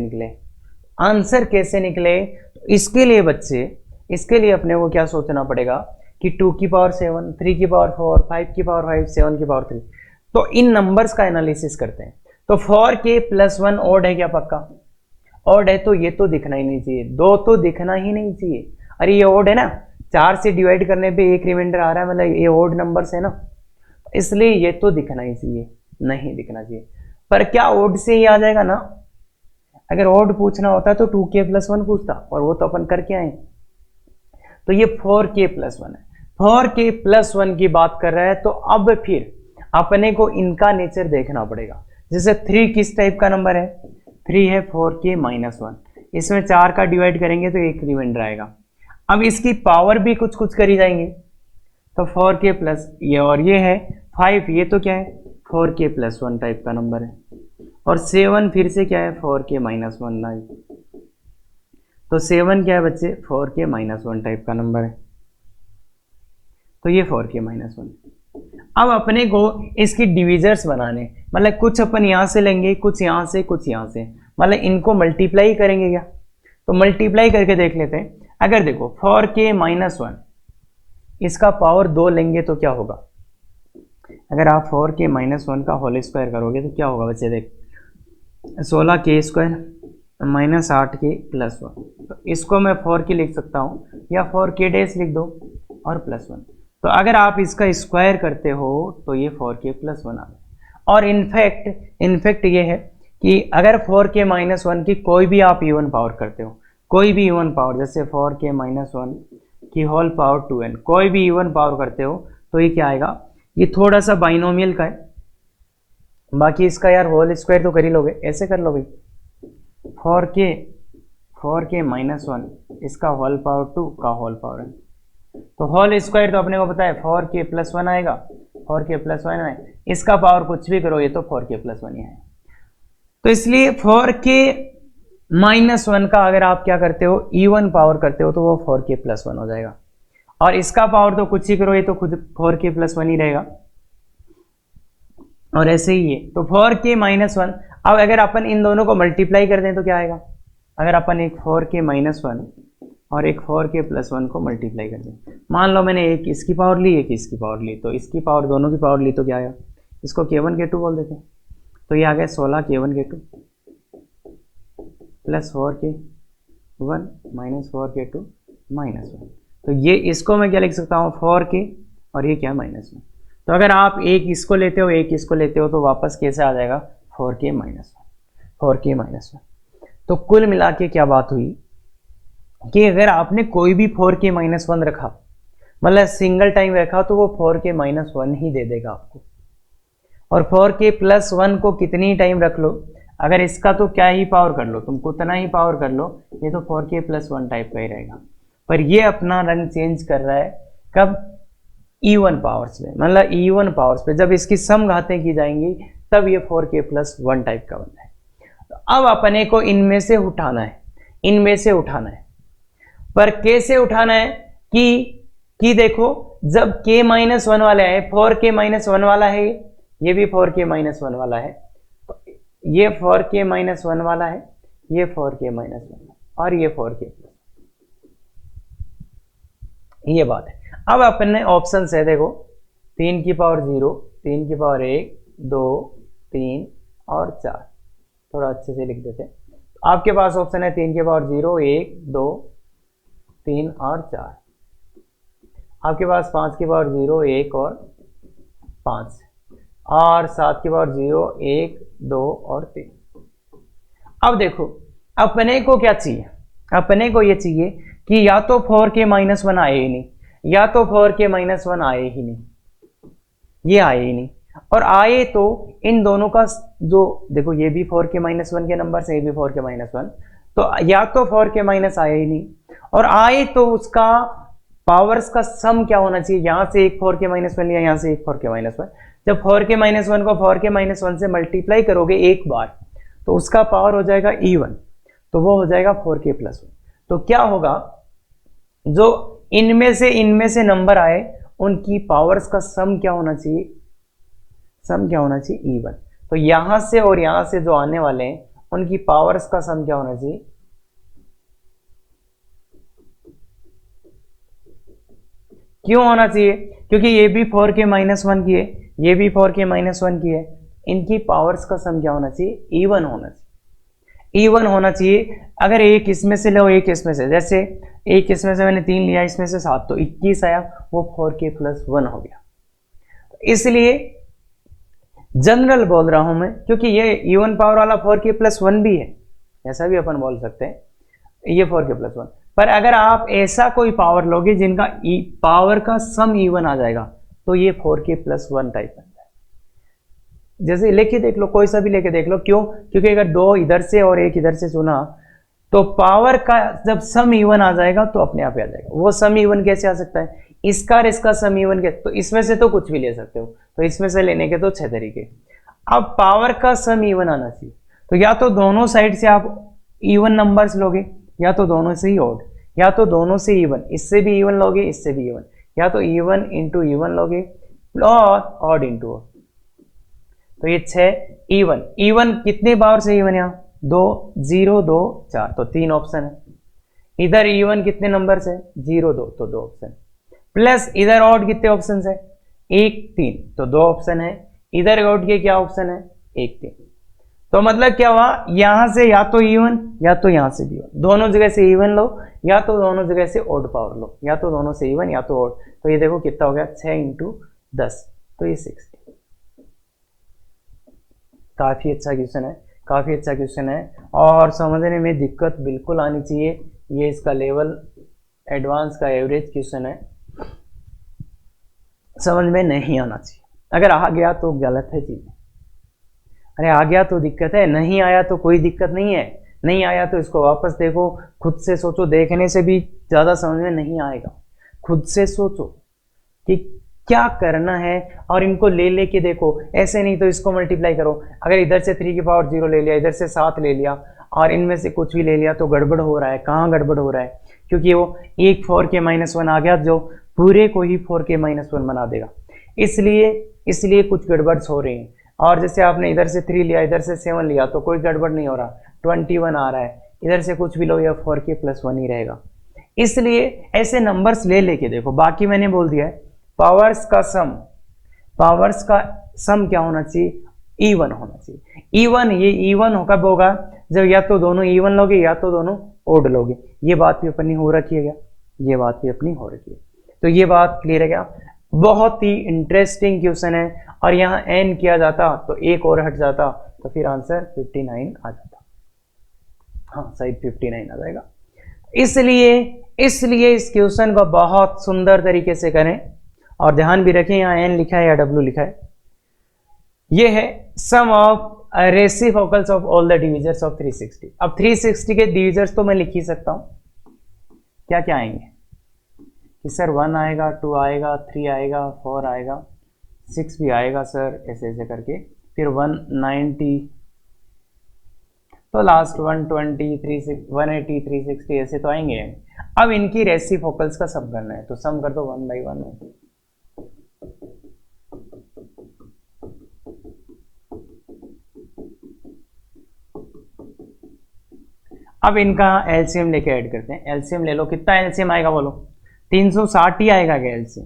निकले। तो इसके लिए बच्चे, इसके लिए अपने को क्या सोचना पड़ेगा कि 2 की पावर 7, 3 की पावर 4, 5 की पावर 5, 7 की पावर 3, तो इन नंबर्स का एनालिसिस करते हैं। तो 4k+1 ऑड है क्या, पक्का ऑड है, तो ये तो दिखना ही नहीं चाहिए, 2 तो दिखना ही नहीं चाहिए। अरे ये ऑड है ना, 4 से डिवाइड करने पे एक रिमाइंडर आ रहा है, मतलब ये ऑड नंबर्स है ना, इसलिए ये तो दिखना ही चाहिए, नहीं दिखना चाहिए। पर क्या ऑड से ही आ जाएगा ना, अगर ऑड पूछना होता तो 2k+1 पूछता, और वो तो अपन करके आए। तो ये 4k+1 है, 4k+1 की बात कर रहा है, तो अब फिर अपने को इनका नेचर देखना पड़ेगा। जैसे 3 किस टाइप का नंबर है, 3 है 4k-1, इसमें 4 का डिवाइड करेंगे तो एक रिमाइंडर आएगा। अब इसकी पावर भी कुछ कुछ करी जाएंगे, तो 4k+ ये, और ये है 5, ये तो क्या है 4k+1 टाइप का नंबर है, और 7 फिर से क्या है 4k-1 ना, तो 7 क्या है बच्चे 4k-1 टाइप का नंबर है, तो ये 4k-1। अब अपने को इसकी डिविजर्स बनाने, मतलब कुछ अपन यहाँ से लेंगे, कुछ यहाँ से, कुछ यहाँ से, मतलब इनको मल्टीप्लाई करेंगे क्या, तो मल्टीप्लाई करके देख लेते हैं। अगर देखो 4k-1 इसका पावर 2 लेंगे तो क्या होगा, अगर आप 4k-1 का होल स्क्वायर करोगे तो क्या होगा बच्चे, देख 16k² -8k+1, तो इसको मैं 4k लिख सकता हूँ, या 4k' लिख दो और +1। तो अगर आप इसका स्क्वायर करते हो तो ये 4k+1 आ गया। और इनफैक्ट ये है कि अगर 4k-1 की कोई भी आप इवन पावर करते हो, कोई भी इवन पावर, जैसे 4k-1 की होल पावर 2n, कोई भी इवन पावर करते हो तो ये क्या आएगा, ये थोड़ा सा बाइनोमियल का है, बाकी इसका यार होल स्क्वायर तो कर ही लोगे, ऐसे कर लोगे 4k-1 इसका होल पावर 2 का होल पावर n, तो होल स्क्वायर तो अपने को पता है 4k+1 आएगा, 4k+1 है, इसका पावर कुछ भी करो ये तो 4k+1 ही है। तो इसलिए 4k -1 का अगर आप क्या करते हो, इवन पावर करते हो, तो वो 4k+1 हो जाएगा। और इसका पावर तो कुछ ही करो, ये तो खुद 4k+1 ही रहेगा। और ऐसे ही ये तो 4k-1। अब अगर अपन इन दोनों को मल्टीप्लाई कर दें तो क्या आएगा, अगर अपन एक 4k-1 और एक 4k+1 को मल्टीप्लाई कर दें, मान लो मैंने एक इसकी पावर ली, एक इसकी पावर ली, तो इसकी पावर, दोनों की पावर ली तो क्या आया, इसको k1 k2 बोल देते हैं, तो ये आ गया 16 k1 k2 plus 4k1 minus 4k2 -1। तो ये इसको मैं क्या लिख सकता हूँ, 4k और ये क्या, -1। तो अगर आप एक इसको लेते हो, एक इसको लेते हो, तो वापस कैसे आ जाएगा, 4k-1। तो कुल मिला के क्या बात हुई कि अगर आपने कोई भी 4k-1 रखा, मतलब सिंगल टाइम रखा, तो वो 4k-1 ही दे देगा आपको। और 4k+1 को कितनी टाइम रख लो, अगर इसका तो क्या ही पावर कर लो, तुम उतना ही पावर कर लो, ये तो 4k+1 टाइप का ही रहेगा। पर ये अपना रंग चेंज कर रहा है कब, इवन पावर्स में, मतलब इवन पावर्स पे जब इसकी सम घातें की जाएंगी तब ये 4k+1 टाइप का बनता है। तो अब अपने को इनमें से उठाना है, इनमें से उठाना है। पर कैसे उठाना है कि देखो, जब k-1 वाला है, 4k-1 वाला है, ये भी 4k-1 वाला है, तो ये 4k-1 वाला है, ये 4k-1 और ये 4k+, ये बात है। अब अपने ऑप्शन है, देखो 3 की पावर 0, 3 की पावर 1, 2, 3 और 4, थोड़ा अच्छे से लिख देते हैं। आपके पास ऑप्शन है 3 की पावर 0, 1, 2, 3 और 4। आपके पास 5 की पावर 0, 1 और 5, और 7 की पावर 0, 1, 2 और 3। अब देखो अपने को क्या चाहिए, अपने को ये चाहिए कि या तो 4k-1 आए ही नहीं, या तो 4k-1 आए ही नहीं, ये आए ही नहीं। और आए तो इन दोनों का जो, देखो ये भी 4k-1 के नंबर से, ये भी 4k-1, तो या तो 4k- आए ही नहीं, और आए तो उसका पावर्स का सम क्या होना चाहिए, यहां से एक 4k-1 लिया, यहां से एक 4k-1। जब 4k-1 को 4k-1 से मल्टीप्लाई करोगे एक बार, तो उसका पावर हो जाएगा इवन, तो वो हो जाएगा 4k+1। तो क्या होगा, जो इनमें से नंबर आए उनकी पावर्स का सम क्या होना चाहिए, सम क्या होना चाहिए, इवन। तो यहां से और यहां से जो आने वाले हैं उनकी पावर्स का सम क्या होना चाहिए, क्यों होना चाहिए, क्योंकि ये भी 4k-1 की है, ये भी 4k-1 की है, इनकी पावर्स का सम क्या होना चाहिए, इवन होना चाहिए, इवन होना चाहिए। अगर एक इसमें से लो, एक इसमें से, जैसे एक इसमें से मैंने 3 लिया, इसमें से 7, तो 21 आया, वो 4k+1 हो गया। इसलिए जनरल बोल रहा हूं मैं, क्योंकि ये इवन पावर वाला 4k+1 भी है, ऐसा भी अपन बोल सकते हैं, ये 4k+1। पर अगर आप ऐसा कोई पावर लोगे जिनका पावर का सम इवन आ जाएगा, तो ये 4k+1 टाइप बन जाए। जैसे लेके देख लो, कोई सा भी लेके देख लो, क्यों, क्योंकि अगर 2 इधर से और 1 इधर से चुना, तो पावर का जब सम इवन आ जाएगा तो अपने आप आ जाएगा। वो सम इवन कैसे आ सकता है, इसका और इसका सम इवन कैसे, तो इसमें से तो कुछ भी ले सकते हो, तो इसमें से लेने के तो 6 तरीके। अब पावर का सम इवन आना चाहिए, तो या तो दोनों साइड से आप इवन नंबर्स लोगे, या तो दोनों से ही ऑड, या तो दोनों से इवन, इससे भी इवन लोगे, इससे भी इवन, या तो इवन इंटू इवन लोगे और ऑड इंटू ऑड। तो ये 6 इवन, इवन कितने पावर से इवन, यहाँ 2, 0, 2, 4, तो 3 ऑप्शन है। इधर इवन कितने नंबर से, 0, 2, तो 2 ऑप्शन, प्लस इधर ऑड कितने ऑप्शन है, 1, 3, तो 2 ऑप्शन है। इधर ऑड के क्या ऑप्शन है, 1, 3। तो मतलब क्या हुआ, यहां से या तो इवन, या तो यहां से भी इवन, दोनों जगह से इवन लो, या तो दोनों जगह से ऑड पावर लो, या तो दोनों से इवन या तो ऑड। तो ये देखो कितना हो गया, 6 × 10, तो ये 60। काफी अच्छा क्वेश्चन है, काफी अच्छा क्वेश्चन है, और समझने में दिक्कत बिल्कुल आनी चाहिए। ये इसका लेवल एडवांस का एवरेज क्वेश्चन है, समझ में नहीं आना चाहिए। अगर आ गया तो गलत है चीज, अरे आ गया तो दिक्कत है, नहीं आया तो कोई दिक्कत नहीं है। नहीं आया तो इसको वापस देखो, खुद से सोचो, देखने से भी ज्यादा समझ में नहीं आएगा। खुद से सोचो कि क्या करना है और इनको ले लेके देखो, ऐसे नहीं तो इसको मल्टीप्लाई करो। अगर इधर से 3 की पावर 0 ले लिया, इधर से 7 ले लिया, और इनमें से कुछ भी ले लिया तो गड़बड़ हो रहा है। कहाँ गड़बड़ हो रहा है? क्योंकि वो एक 4k-1 आ गया जो पूरे को ही 4k-1 बना देगा, इसलिए कुछ गड़बड़ हो रही है। और जैसे आपने इधर से 3 लिया, इधर से 7 लिया तो कोई गड़बड़ नहीं हो रहा, 21 आ रहा है, इधर से कुछ भी लो या 4k+1 ही रहेगा। इसलिए ऐसे नंबर्स ले लेके देखो। बाकी मैंने बोल दिया है पावर्स का सम क्या होना चाहिए? इवन होना चाहिए। इवन, ये इवन कब होगा? जब या तो दोनों इवन लोगे या तो दोनों ओड लोगे। ये बात भी अपनी हो रखी है क्या? ये बात भी अपनी हो रखी है। तो ये बात क्लियर है क्या? बहुत ही इंटरेस्टिंग क्वेश्चन है। और यहाँ n किया जाता तो एक और हट जाता तो फिर आंसर 59 आ जाता। हाँ, सही 59 आ जाएगा। इसलिए इस क्वेश्चन को बहुत सुंदर तरीके से करें और ध्यान भी रखें यहाँ n लिखा है या w लिखा है। ये है sum of reciprocals of all the divisors of 360। अब 360 के डिविजर्स तो मैं लिख ही सकता हूं। क्या क्या आएंगे कि सर 1 आएगा, 2 आएगा, 3 आएगा, 4 आएगा, 6 भी आएगा सर, ऐसे ऐसे करके फिर 190 तो लास्ट 120, 180, 360 ऐसे तो आएंगे। अब इनकी रेसिप्रोकल्स का सम करना है तो सम कर दो 1 by 1। अब इनका एलसीएम लेके ऐड करते हैं। एलसीएम ले लो, कितना एलसीएम आएगा बोलो? 360 ही आएगा क्या एलसीएम?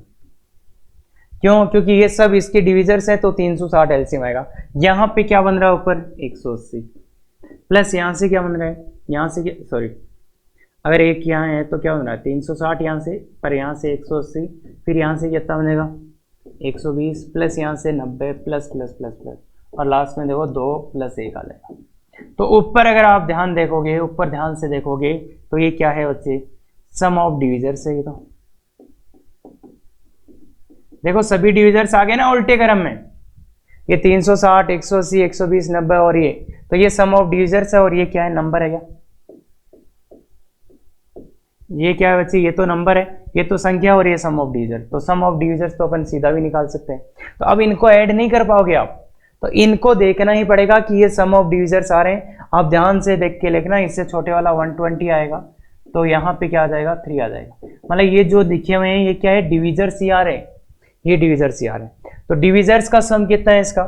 क्यों? क्योंकि ये सब इसके डिविजर्स है तो 360 एलसीएम आएगा। यहाँ पे क्या बन रहा है ऊपर? 180 प्लस यहाँ से क्या बन रहा है? यहाँ से क्या, सॉरी, अगर एक यहाँ है तो क्या बन रहा है? 360 यहाँ से, पर यहाँ से 180, फिर यहाँ से कितना बनेगा? 120 प्लस यहाँ से 90 प्लस प्लस प्लस प्लस और लास्ट में देखो 2 + 1 आ जाएगा। तो ऊपर अगर आप ध्यान देखोगे, ऊपर ध्यान से देखोगे तो ये क्या है बच्चे? सम ऑफ डिविजर्स है। ये तो देखो सभी डिविजर्स आ गए ना उल्टे क्रम में। ये 360, 180, 120, 90 और ये, तो ये सम ऑफ डिविजर्स है। और ये क्या है? नंबर है क्या? ये क्या है बच्चे? ये तो नंबर है, ये तो संख्या और ये सम ऑफ डिविजर। तो सम ऑफ डिविजर्स तो अपन सीधा भी निकाल सकते हैं। तो अब इनको ऐड नहीं कर पाओगे आप, तो इनको देखना ही पड़ेगा कि ये सम ऑफ डिविजर्स आ रहे हैं। आप ध्यान से देख के लिखना। इससे छोटे वाला 120 आएगा तो यहाँ पे क्या आ जाएगा? 3 आ जाएगा। मतलब ये जो लिखे हुए हैं ये क्या है? डिविजर्स ही आ रहे हैं, ये डिविजर्स ही आ रहे हैं। तो डिविजर्स का सम कितना है इसका?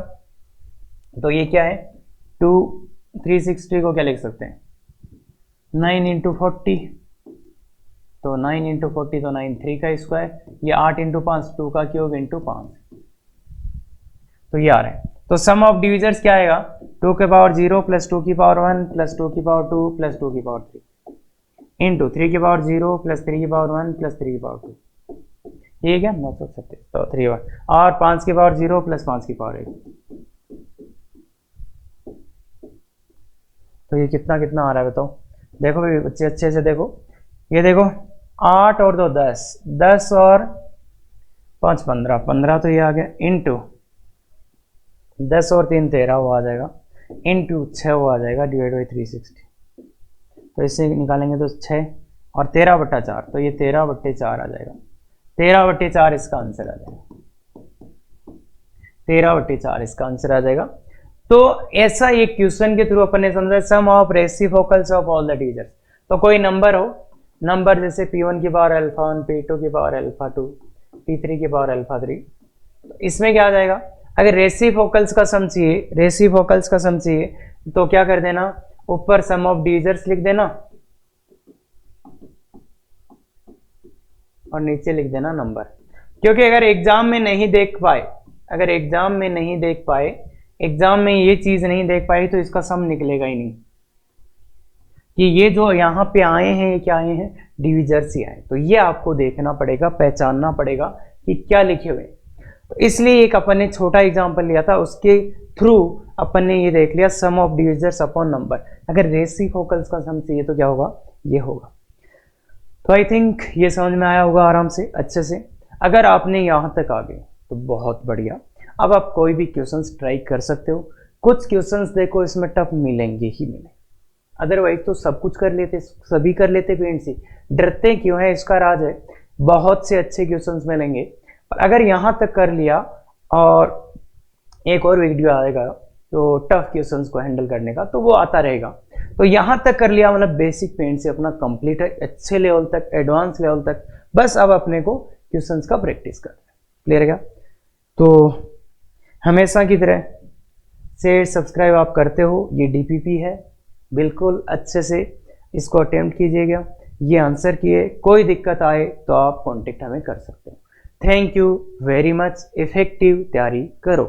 तो ये क्या है? 360 को क्या लिख सकते हैं? 9 × 40, तो 9 × 40 तो 9, 3 का स्क्वायर, ये 8 × 5, 2 का क्यूब × 5, तो ये आ रहा है। तो सम ऑफ डिविजर्स क्या आएगा? 2 की पावर 0 + 2 की पावर 1 + 2 की पावर 2 + 2 की पावर 3 इंटू 3 की पावर 0 + 3 की पावर 1 + 3 की पावर 2, ठीक है 937। तो 3 और 5 की पावर 0 + 5 की पावर 1, तो ये कितना कितना आ रहा है बताओ? देखो भाई बच्चे अच्छे से देखो, ये देखो 8 और 2 10, 10 और 5 15, 15 तो ये आ गया, इंटू 10 और 3 13 वो आ जाएगा, इंटू 6 वो आ जाएगा, डिवाइड बाई 360। तो इससे निकालेंगे तो 6 और 13/4, तो ये 13/4 आ जाएगा। 13/4 इसका आंसर आ जाएगा। 13/4 इसका आंसर आ जाएगा। तो ऐसा एक क्वेश्चन के थ्रू अपन ने समझा sum of reciprocals of all the divisors. तो कोई नंबर हो, नंबर जैसे P1 की पावर α1, P2 की पावर α2, P3 की पावर α3, तो इसमें क्या आ जाएगा? अगर रेसिप्रोकल्स का सम चाहिए, रेसिप्रोकल्स का सम चाहिए तो क्या कर देना? ऊपर सम ऑफ डिविजर्स लिख देना और नीचे लिख देना नंबर। क्योंकि अगर एग्जाम में नहीं देख पाए, अगर एग्जाम में नहीं देख पाए, एग्जाम में ये चीज नहीं देख पाई तो इसका सम निकलेगा ही नहीं कि ये जो यहाँ पे आए हैं ये क्या आए हैं? डिविजर्स ही आए। तो ये आपको देखना पड़ेगा, पहचानना पड़ेगा कि क्या लिखे हुए। तो इसलिए एक अपन ने छोटा एग्जाम्पल लिया था, उसके थ्रू अपन ने ये देख लिया सम ऑफ डिविजर्स अपॉन नंबर। अगर रेसिप्रोकल्स का सम चाहिए तो क्या होगा? ये होगा। तो आई थिंक ये समझ में आया होगा आराम से, अच्छे से। अगर आपने यहाँ तक आ गए तो बहुत बढ़िया। अब आप कोई भी क्वेश्चंस ट्राई कर सकते हो। कुछ क्वेश्चंस देखो इसमें टफ मिलेंगे ही मिलेंगे, अदरवाइज तो सब कुछ कर लेते, सभी कर लेते पेंट से। डरते क्यों है? इसका राज है। बहुत से अच्छे क्वेश्चंस मिलेंगे, पर अगर यहाँ तक कर लिया और एक और वीडियो आएगा तो टफ क्वेश्चंस को हैंडल करने का, तो वो आता रहेगा। तो यहाँ तक कर लिया, मतलब बेसिक पेंट से अपना कंप्लीट है, अच्छे लेवल तक, एडवांस लेवल तक। बस अब अपने को क्वेश्चंस का प्रैक्टिस करना है। क्लियर है क्या? तो हमेशा की तरह शेयर सब्सक्राइब आप करते हो, ये डीपीपी है, बिल्कुल अच्छे से इसको अटेम्प्ट कीजिएगा। ये आंसर किए, कोई दिक्कत आए तो आप कांटेक्ट हमें कर सकते हो। Thank you very much. Effective तैयारी करो।